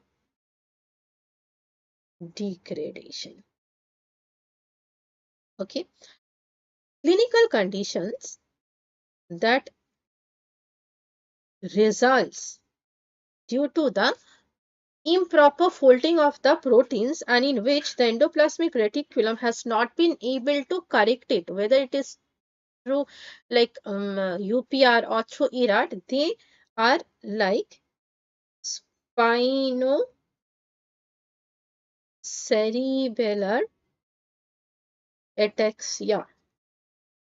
degradation. Okay. Clinical conditions that results due to the improper folding of the proteins and in which the endoplasmic reticulum has not been able to correct it, whether it is through like UPR or through ERAD, they are like spinocerebellar ataxia.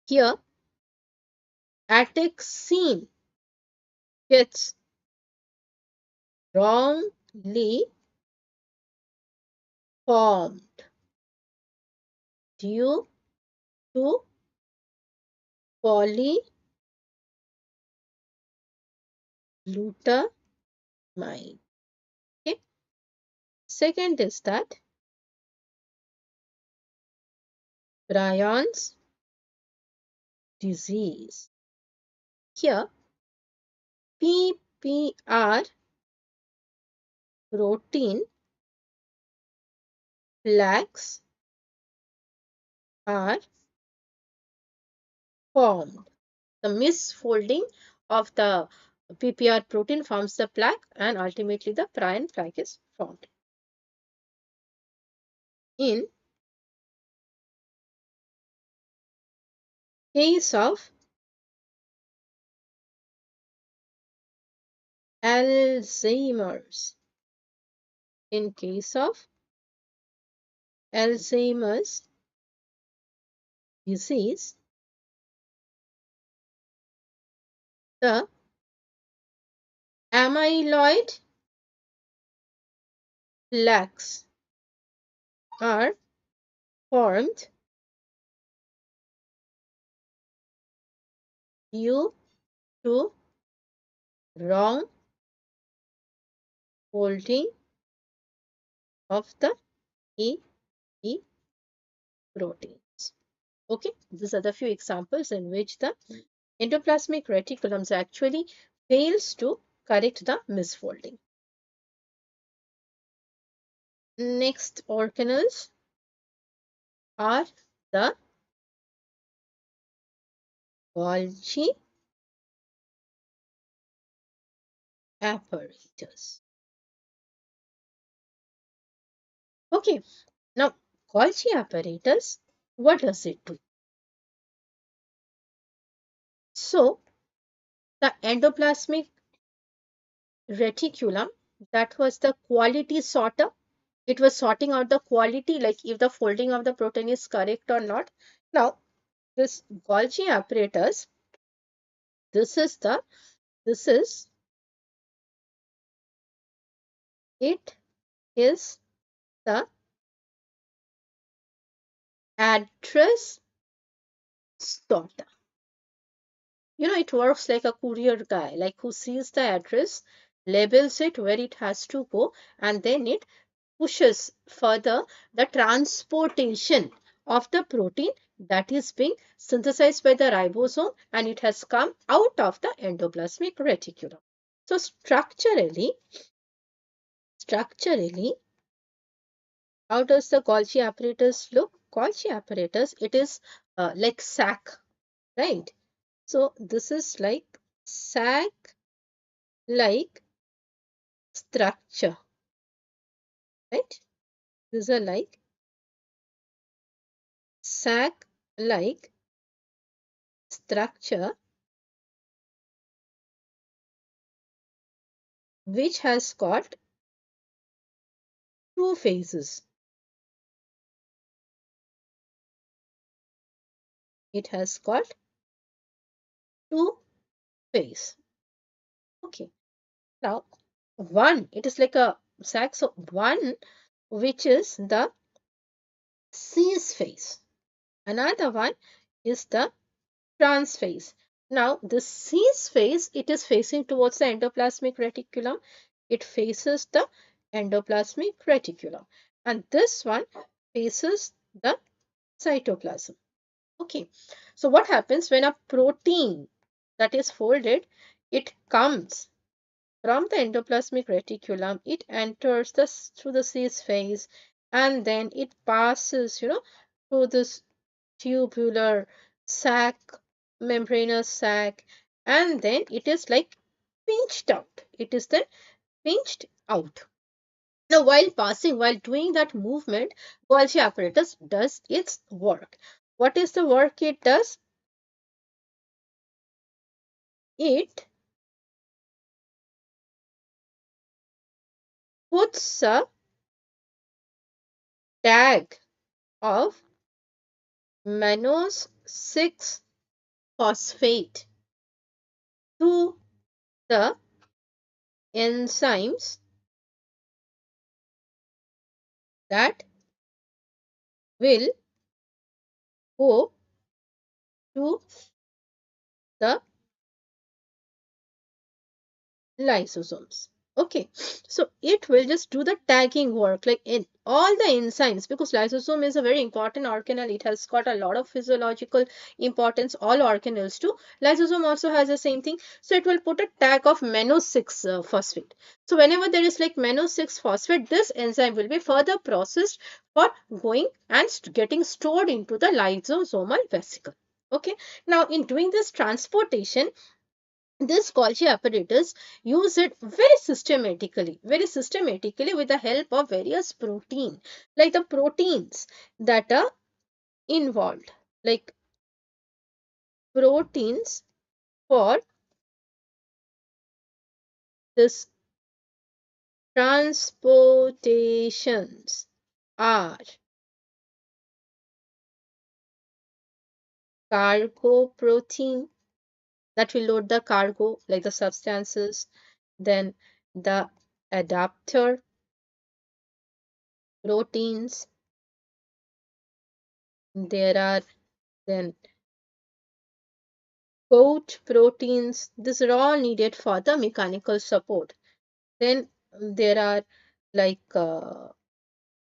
Here, ataxine gets wrongly formed due to polyglutamine. Okay. Second is that Bryan's disease. Here, PPR protein plaques are formed. The misfolding of the PPR protein forms the plaque and ultimately the Bryan plaque is formed. In case of Alzheimer's, in case of Alzheimer's disease, the amyloid plaques are formed due to wrong folding of the E E proteins. Okay, these are the few examples in which the endoplasmic reticulum actually fails to correct the misfolding. Next organelles are the Golgi apparatus. Okay, now Golgi apparatus, what does it do? So, the endoplasmic reticulum, that was the quality sorter. It was sorting out the quality, like if the folding of the protein is correct or not. Now, this Golgi apparatus, this is the, this is, it is the address sorter. You know, it works like a courier guy, like who sees the address, labels it where it has to go, and then it pushes further the transportation of the protein that is being synthesized by the ribosome, and it has come out of the endoplasmic reticulum. So structurally, how does the Golgi apparatus look? Golgi apparatus, it is like sac, right? So this is like sac like structure, right? These are like sac like structure which has got two phases. It has got two phases. Okay. Now, one, it is like a sac. So, one which is the cis phase. Another one is the trans phase. Now, the cis phase, it is facing towards the endoplasmic reticulum. It faces the endoplasmic reticulum. And this one faces the cytoplasm. Okay, so what happens when a protein that is folded, it comes from the endoplasmic reticulum, it enters through the cis phase, and then it passes, through this tubular sac, membranous sac, and then it is like pinched out. It is then pinched out. Now, while doing that movement, Golgi apparatus does its work. What is the work it does? It puts a tag of mannose 6 phosphate to the enzymes that will go to the lysosomes. Okay, so it will just do the tagging work like in all the enzymes, because lysosome is a very important organelle. It has got a lot of physiological importance. All organelles too. Lysosome also has the same thing. So it will put a tag of mannose 6 phosphate. So whenever there is like mannose 6 phosphate, this enzyme will be further processed for going and getting stored into the lysosomal vesicle. Okay, now in doing this transportation, this Golgi apparatus use it very systematically with the help of various protein, like the proteins that are involved, like proteins for this transportations are cargo protein that will load the cargo, like the substances, then the adapter proteins, there are then coat proteins. These are all needed for the mechanical support. Then there are like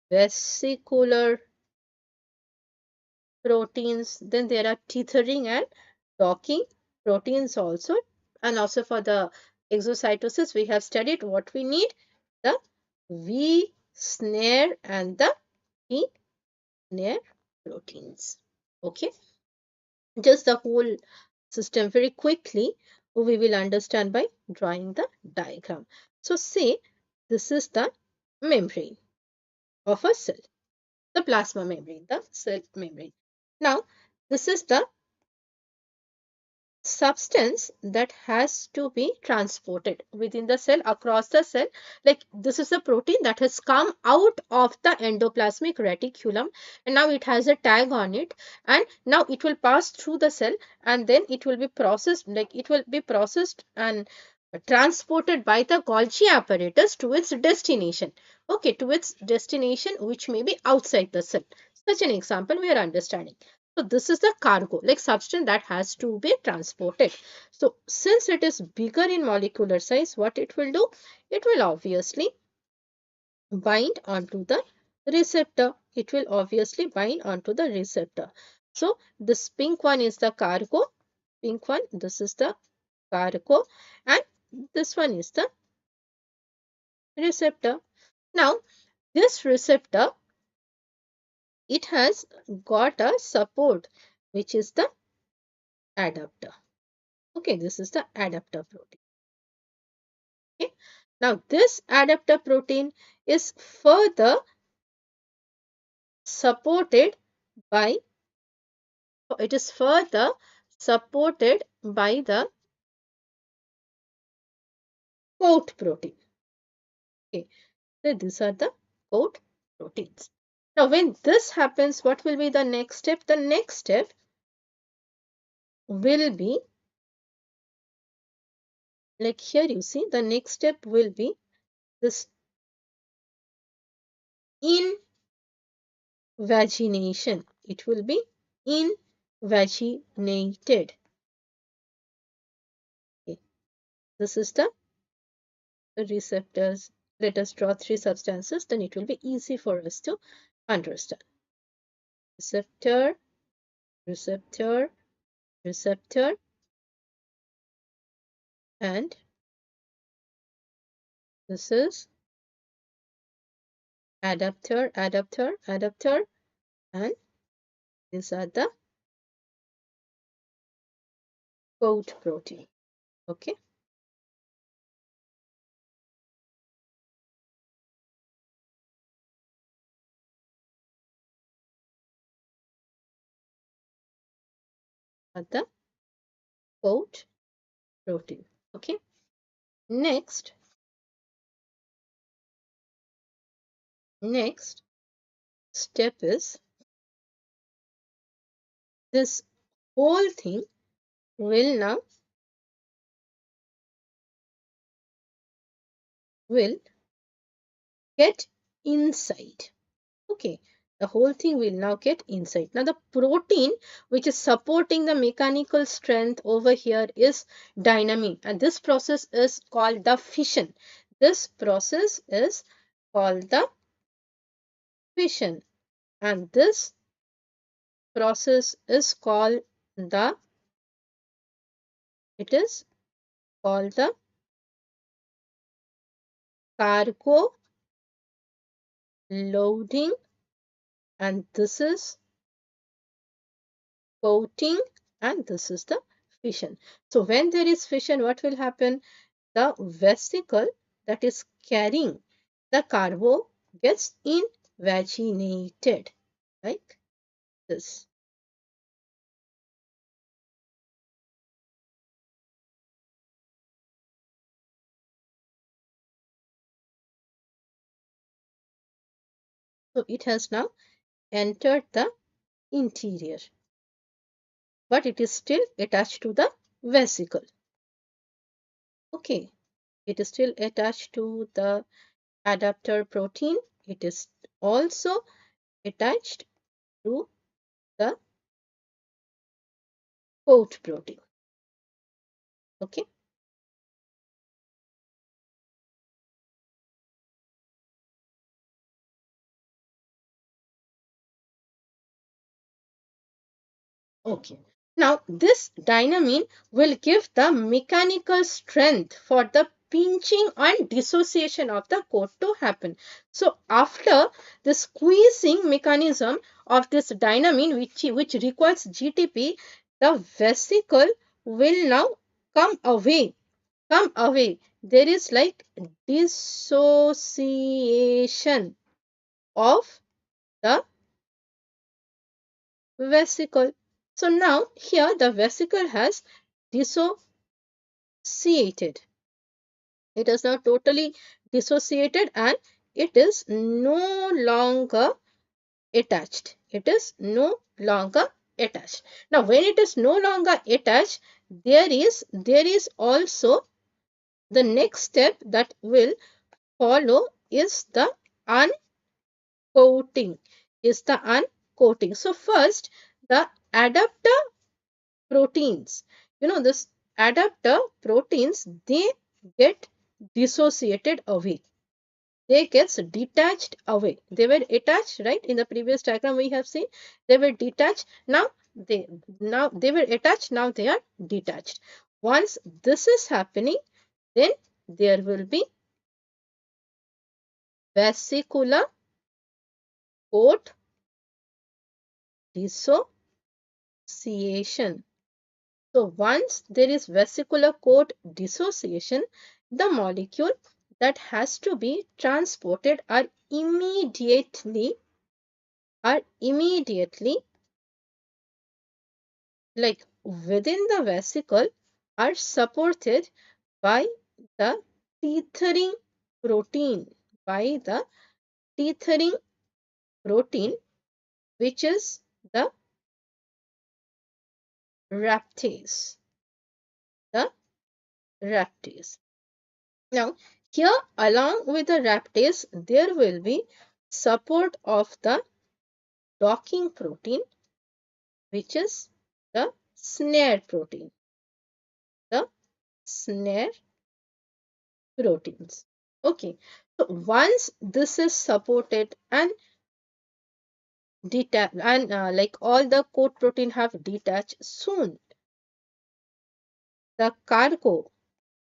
vesicular proteins. Then there are tethering and docking proteins also. And also for the exocytosis, we have studied what we need, the V snare and the T snare proteins. Okay, just the whole system very quickly we will understand by drawing the diagram. So say this is the membrane of a cell, the plasma membrane, the cell membrane. Now this is the substance that has to be transported within the cell, across the cell. Like this is a protein that has come out of the endoplasmic reticulum, and now it has a tag on it, and now it will pass through the cell, and then it will be processed, like it will be processed and transported by the Golgi apparatus to its destination. Okay, to its destination, which may be outside the cell. Such an example we are understanding. So this is the cargo, like substance that has to be transported. So since it is bigger in molecular size, what it will do? It will obviously bind onto the receptor. It will obviously bind onto the receptor. So this pink one is the cargo. Pink one, this is the cargo, and this one is the receptor. Now this receptor, it has got a support, which is the adapter. Okay, this is the adapter protein. Okay. Now this adapter protein is further supported by, it is further supported by the coat protein. Okay, so these are the coat proteins. Now when this happens, what will be the next step? The next step will be, like here you see, the next step will be this invagination. It will be invaginated. Okay. This is the receptors. Let us draw three substances, then it will be easy for us to understand. Receptor, receptor, receptor, and this is adapter, adapter, adapter, and these are the coat protein. Okay. The coat protein. Okay. Next step is this whole thing will now will get inside. Okay, the whole thing will now get inside. Now the protein which is supporting the mechanical strength over here is dynamine, and this process is called the fission. This process is called the fission, and this process is called the, it is called the cargo loading, and this is coating, and this is the fission. So when there is fission, what will happen? The vesicle that is carrying the carbo gets invaginated like this. So it has now entered the interior, but it is still attached to the vesicle. Okay, it is still attached to the adapter protein. It is also attached to the coat protein. Okay. Okay. Now, this dynamine will give the mechanical strength for the pinching and dissociation of the coat to happen. So, after the squeezing mechanism of this dynamine, which requires GTP, the vesicle will now come away. Come away. There is like dissociation of the vesicle. So now here the vesicle has dissociated. It is now totally dissociated and it is no longer attached. It is no longer attached. Now when it is no longer attached, there is also the next step that will follow is the uncoating. So first the adapter proteins. This adapter proteins, they get dissociated away. They gets detached away. They were attached, right? In the previous diagram we have seen, they were detached. Now they were attached. Now they are detached. Once this is happening, then there will be vesicular coat dissociation. So once there is vesicular coat dissociation, the molecule that has to be transported are immediately like within the vesicle are supported by the tethering protein, by the tethering protein, which is the raptase. The raptase. Now, here along with the raptase, there will be support of the docking protein, which is the snare protein. The snare proteins. Okay. So once this is supported and detached, and like all the coat protein have detached, soon the cargo,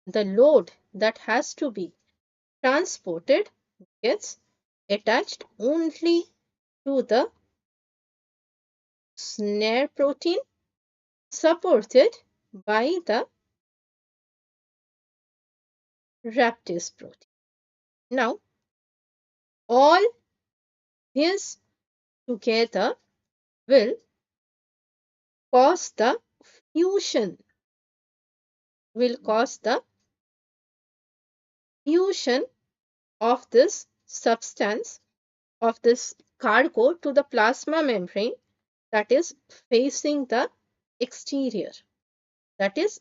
the load that has to be transported gets attached only to the snare protein supported by the raptase protein. Now, all these together will cause the fusion, will cause the fusion of this substance, of this cargo to the plasma membrane that is facing the exterior. That is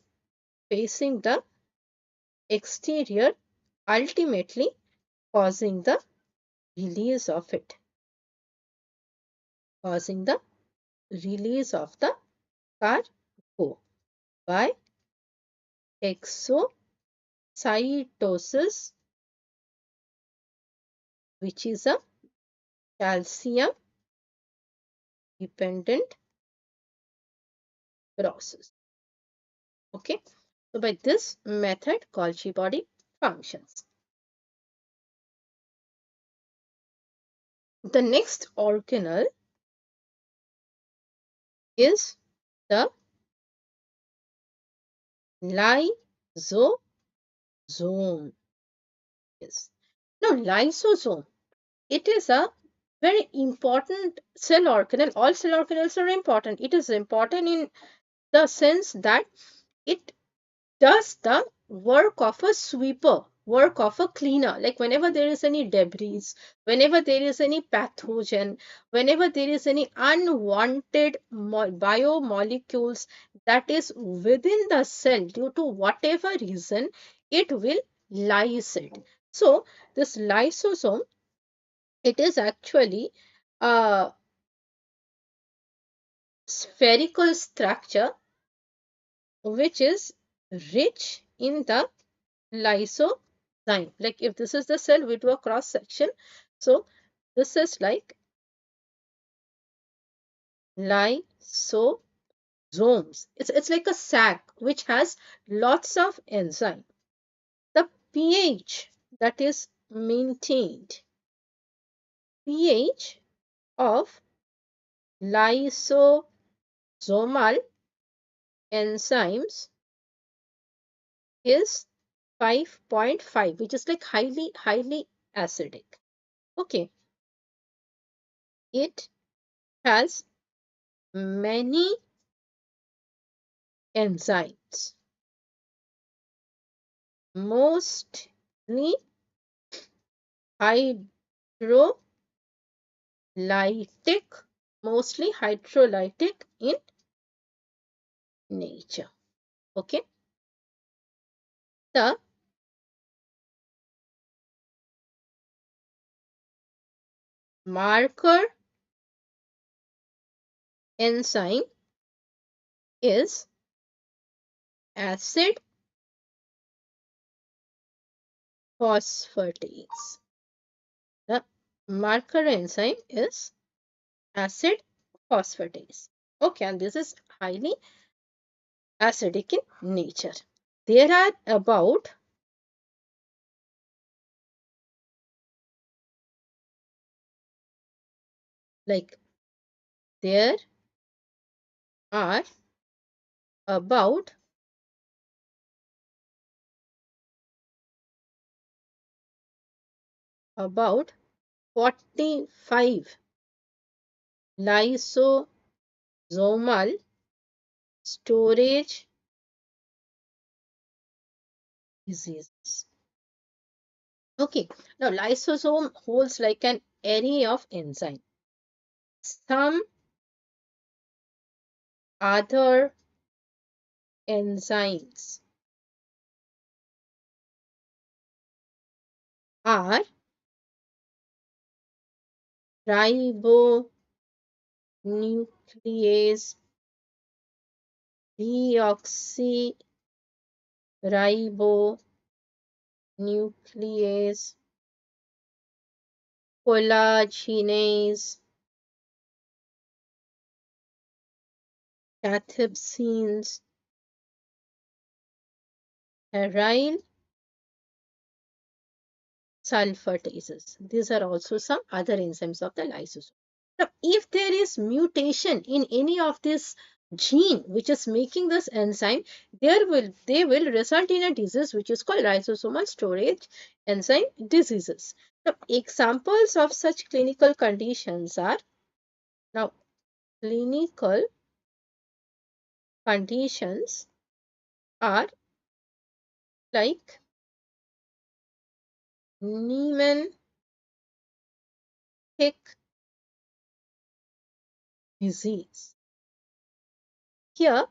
facing the exterior, ultimately causing the release of it, causing the release of the cargo by exocytosis, which is a calcium dependent process. Okay, so by this method, Golgi body functions. The next organelle is the lysosome. Yes. Now, lysosome, it is a very important cell organelle. All cell organelles are important. It is important in the sense that it does the work of a sweeper, work of a cleaner. Like whenever there is any debris, whenever there is any pathogen, whenever there is any unwanted biomolecules that is within the cell due to whatever reason, it will lyse it. So this lysosome It is actually a spherical structure which is rich in the lysozyme. Like if this is the cell, we do a cross section. So this is like lysozyme. It's like a sac which has lots of enzyme. The pH that is maintained, pH of lysosomal enzymes is 5.5, which is like highly acidic. Okay, it has many enzymes, mostly hydrolytic, mostly hydrolytic in nature. Okay, the marker enzyme is acid phosphatase. The marker enzyme is acid phosphatase. Okay, and this is highly acidic in nature. There are about like there are about 45 lysosomal storage diseases. Okay, now lysosome holds like an array of enzymes. Some other enzymes are ribonuclease, deoxyribonuclease, collagenase, cathepsins, aryl sulfatases. These are also some other enzymes of the lysosome. Now, if there is mutation in any of this gene which is making this enzyme, they will result in a disease which is called lysosomal storage enzyme diseases. Now, examples of such clinical conditions are now clinical conditions are like Niemann-Pick disease. Here,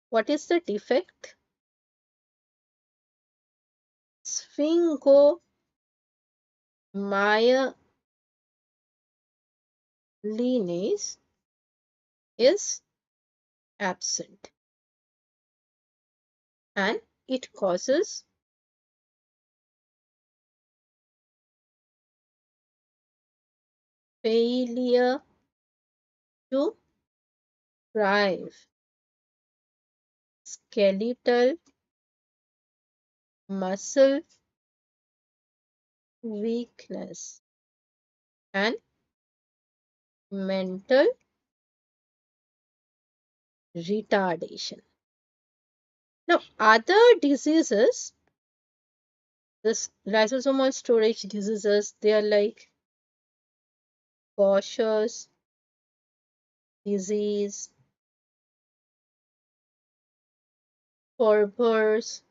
what is the defect? Sphingomyelinase is absent and it causes failure to thrive, skeletal muscle weakness, and mental retardation. Now, other diseases, this lysosomal storage diseases, they are like Gaucher's disease, Farber's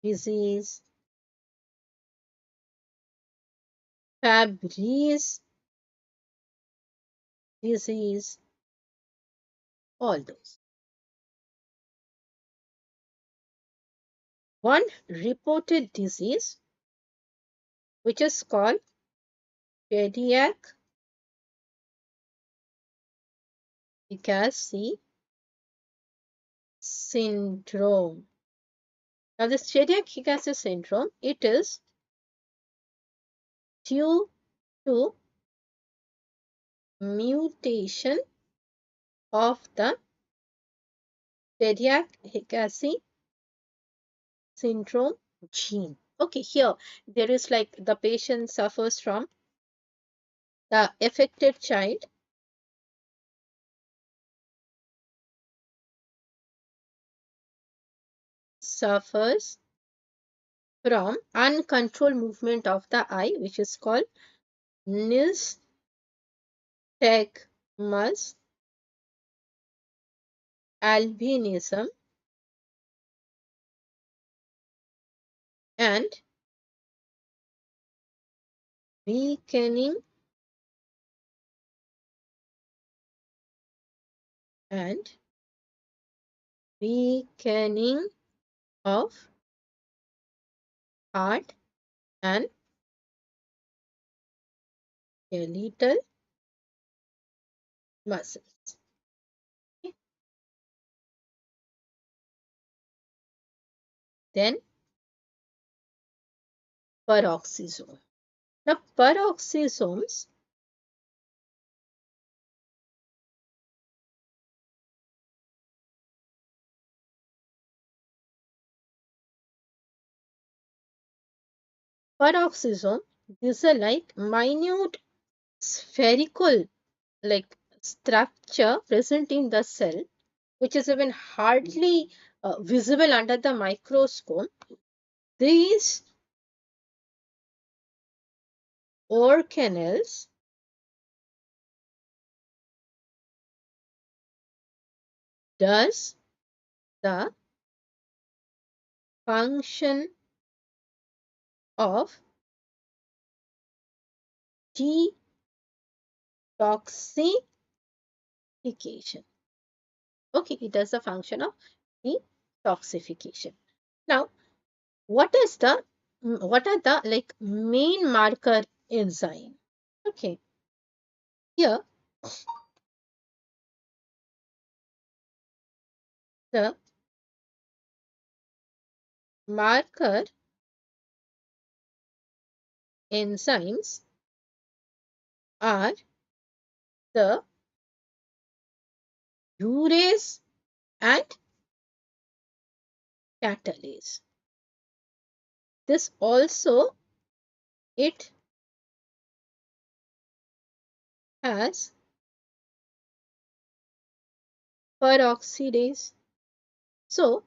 disease, Fabry's disease, all those. one reported disease which is called cardiac efficacy syndrome. Now, this cardiac efficacy syndrome, it is due to mutation of the cardiac efficacy syndrome gene. Okay, here there is like the patient suffers from, the affected child suffers from uncontrolled movement of the eye, which is called nystagmus albinism, and weakening and weakening of heart and skeletal muscles. Okay. Then peroxisome. Now peroxisome, these are like minute spherical like structure present in the cell, which is even hardly visible under the microscope. These organelles does the function of detoxification. Okay, it does the function of detoxification. Now, what is the what are the like main marker enzyme? Okay, here the marker enzymes are the urease and catalase. This also it has peroxidase. So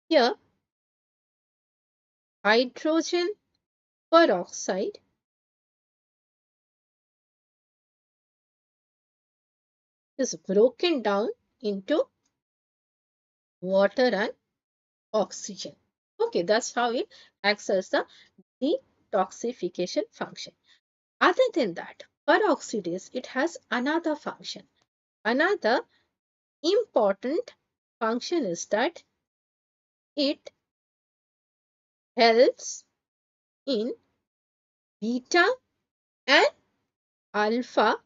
here hydrogen peroxide is broken down into water and oxygen. Okay, that's how it acts as the detoxification function. Other than that, peroxidase, it has another function. Another important function is that it helps in beta and alpha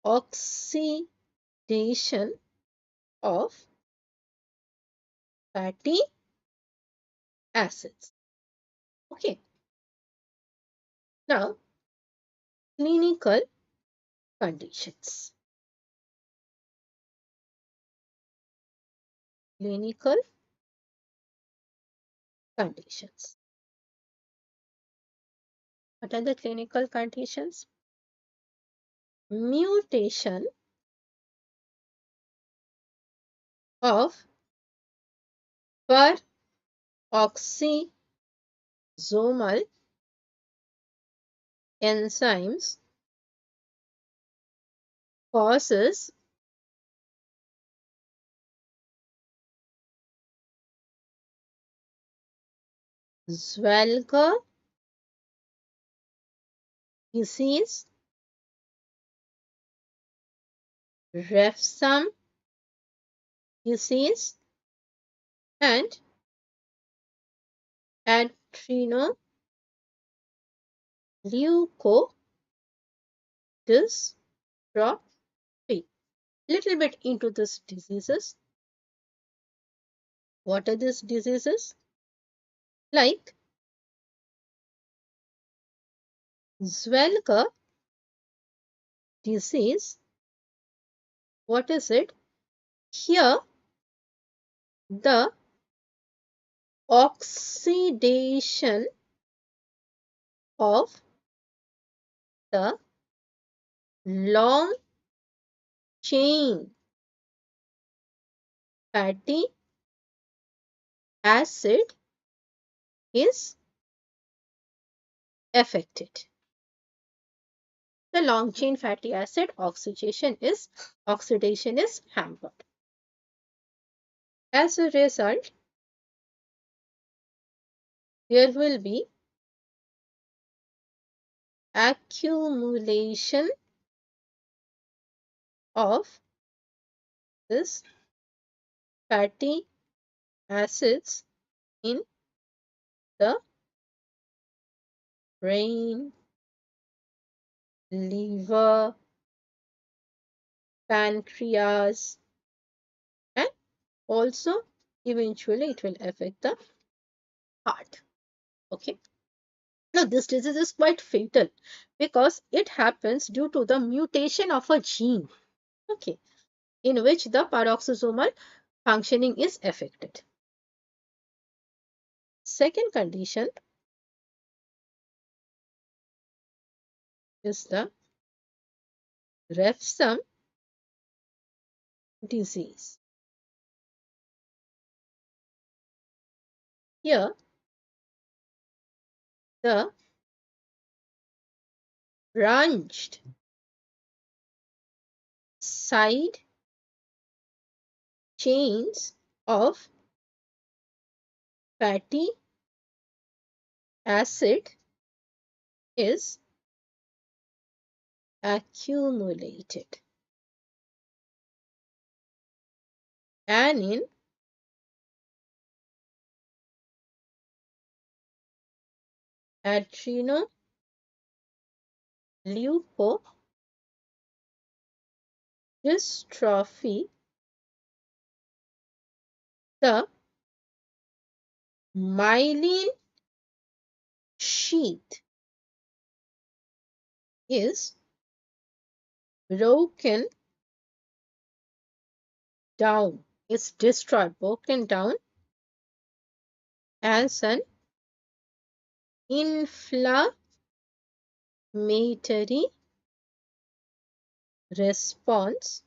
oxidation of fatty acids. Okay, now clinical conditions. Clinical conditions. What are the clinical conditions? Mutation of peroxisomal enzymes causes Zwalger disease, Refsum disease, and adrenoleukodystrophy. Little bit into these diseases. What are these diseases? Like Zwelger disease. What is it? Here, the oxidation of the long chain fatty acid is affected. The long chain fatty acid oxidation is hampered. As a result, there will be accumulation of this fatty acids in the brain, liver, pancreas, and also eventually it will affect the heart. Okay. Now, this disease is quite fatal because it happens due to the mutation of a gene, okay, in which the paroxysomal functioning is affected. Second condition is the refsum disease. Here, the branched side chains of fatty acid is accumulated. And in adrenoleukodystrophy, the myelin sheath is broken down, is destroyed, broken down as an inflammatory response.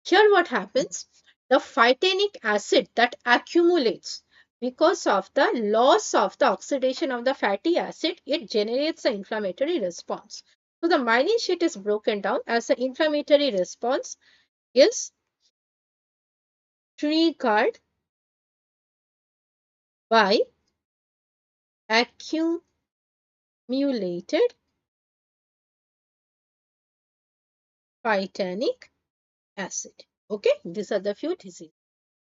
Here what happens? The phytanic acid that accumulates because of the loss of the oxidation of the fatty acid, it generates an inflammatory response. So the myelin sheath is broken down as an inflammatory response is triggered by accumulated phytanic acid. Okay, these are the few diseases.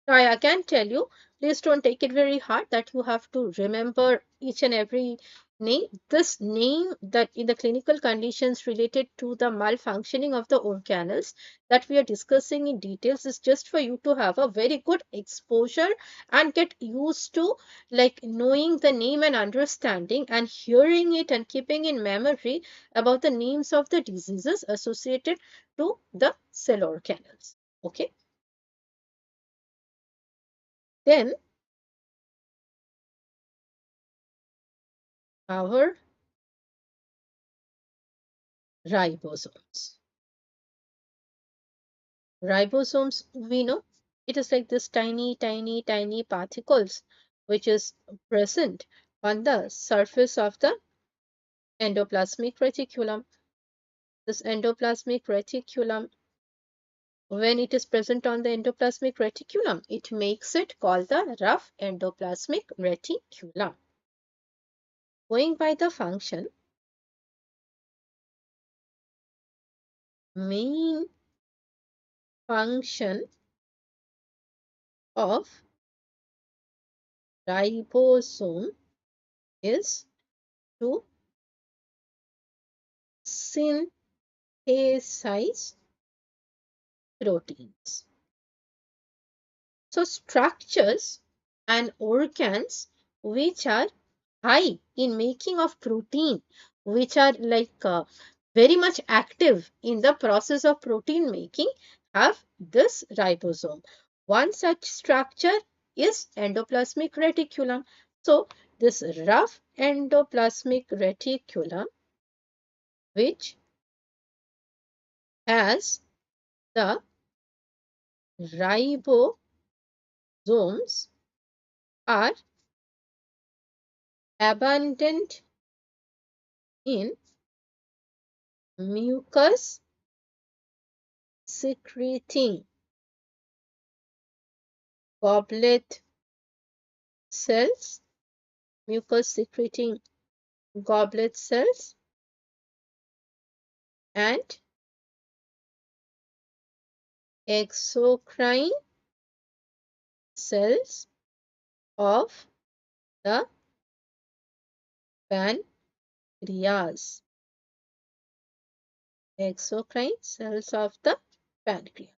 Now, I can tell you, please don't take it very hard that you have to remember each and every name. This name that in the clinical conditions related to the malfunctioning of the organelles that we are discussing in details is just for you to have a very good exposure and get used to like knowing the name and understanding and hearing it and keeping in memory about the names of the diseases associated to the cell organelles. Okay. Then our ribosomes. Ribosomes, we know, it is like this tiny particles which is present on the surface of the endoplasmic reticulum. This endoplasmic reticulum, when it is present on the endoplasmic reticulum, it makes it called the rough endoplasmic reticulum. Going by the function, main function of ribosome is to synthesize proteins. So structures and organs which are high in making of protein, which are like very much active in the process of protein making, have this ribosome. One such structure is endoplasmic reticulum. So this rough endoplasmic reticulum, which has the ribosomes, are abundant in mucus secreting goblet cells, mucus secreting goblet cells, and exocrine cells of the pancreas. Exocrine cells of the pancreas.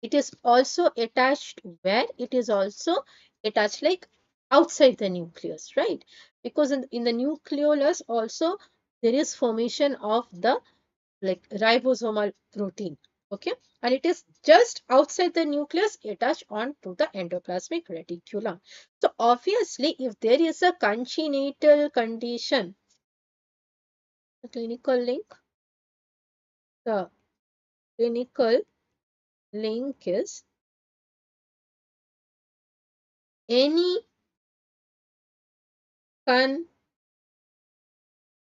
It is also attached where? It is also attached like outside the nucleus, right? Because in the nucleolus also there is formation of the like ribosomal protein. Okay, and it is just outside the nucleus attached on to the endoplasmic reticulum. So obviously if there is a congenital condition, the clinical link, the clinical link is any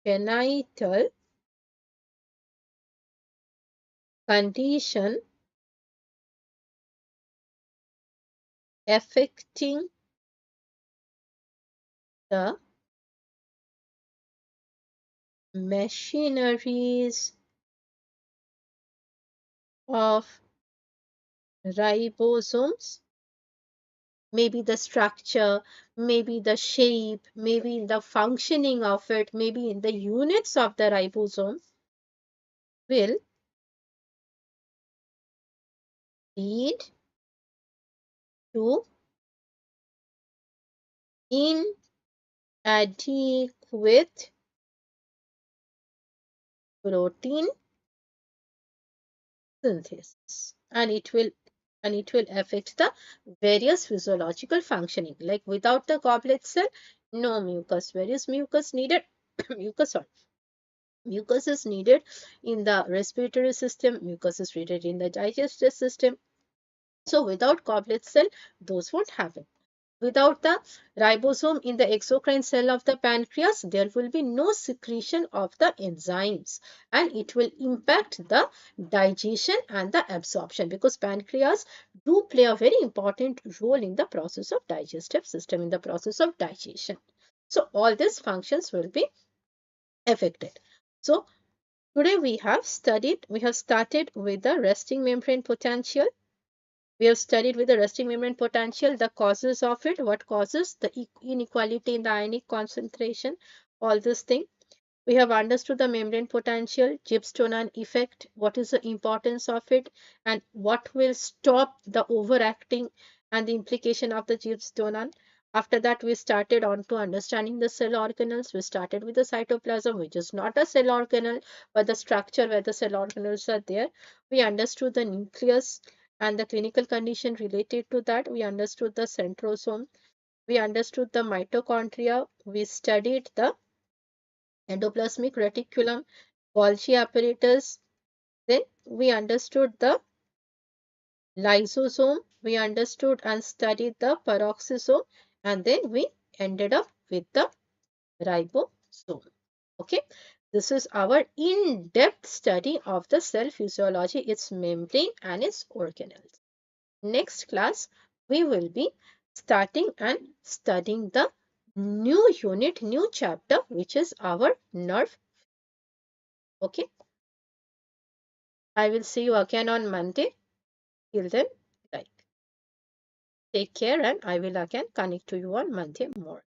congenital condition affecting the machineries of ribosomes, maybe the structure, maybe the shape, maybe in the functioning of it, maybe in the units of the ribosome, will lead to inadequate protein synthesis, and it will affect the various physiological functioning. Like without the goblet cell, no mucus. Where is mucus needed? mucus sorry Mucus is needed in the respiratory system, mucus is needed in the digestive system. So without goblet cell, those won't happen. Without the ribosome in the exocrine cell of the pancreas, there will be no secretion of the enzymes, and it will impact the digestion and the absorption, because pancreas do play a very important role in the process of digestive system, in the process of digestion. So all these functions will be affected. So today we have started with the resting membrane potential. We have studied with the resting membrane potential, the causes of it, what causes the inequality in the ionic concentration, all this thing. We have understood the membrane potential, Gibbs-Tonan effect, what is the importance of it, and what will stop the overacting and the implication of the Gibbs-Tonan. After that, we started on to understanding the cell organelles. We started with the cytoplasm, which is not a cell organelle, but the structure where the cell organelles are there. We understood the nucleus and the clinical condition related to that. We understood the centrosome. We understood the mitochondria. We studied the endoplasmic reticulum, Golgi apparatus. Then we understood the lysosome. We understood and studied the peroxisome, and then we ended up with the ribosome. Okay, this is our in-depth study of the cell physiology, its membrane and its organelles. Next class, we will be starting and studying the new unit, new chapter, which is our nerve. Okay. I will see you again on Monday. Till then, bye. Take care, and I will again connect to you on Monday morning.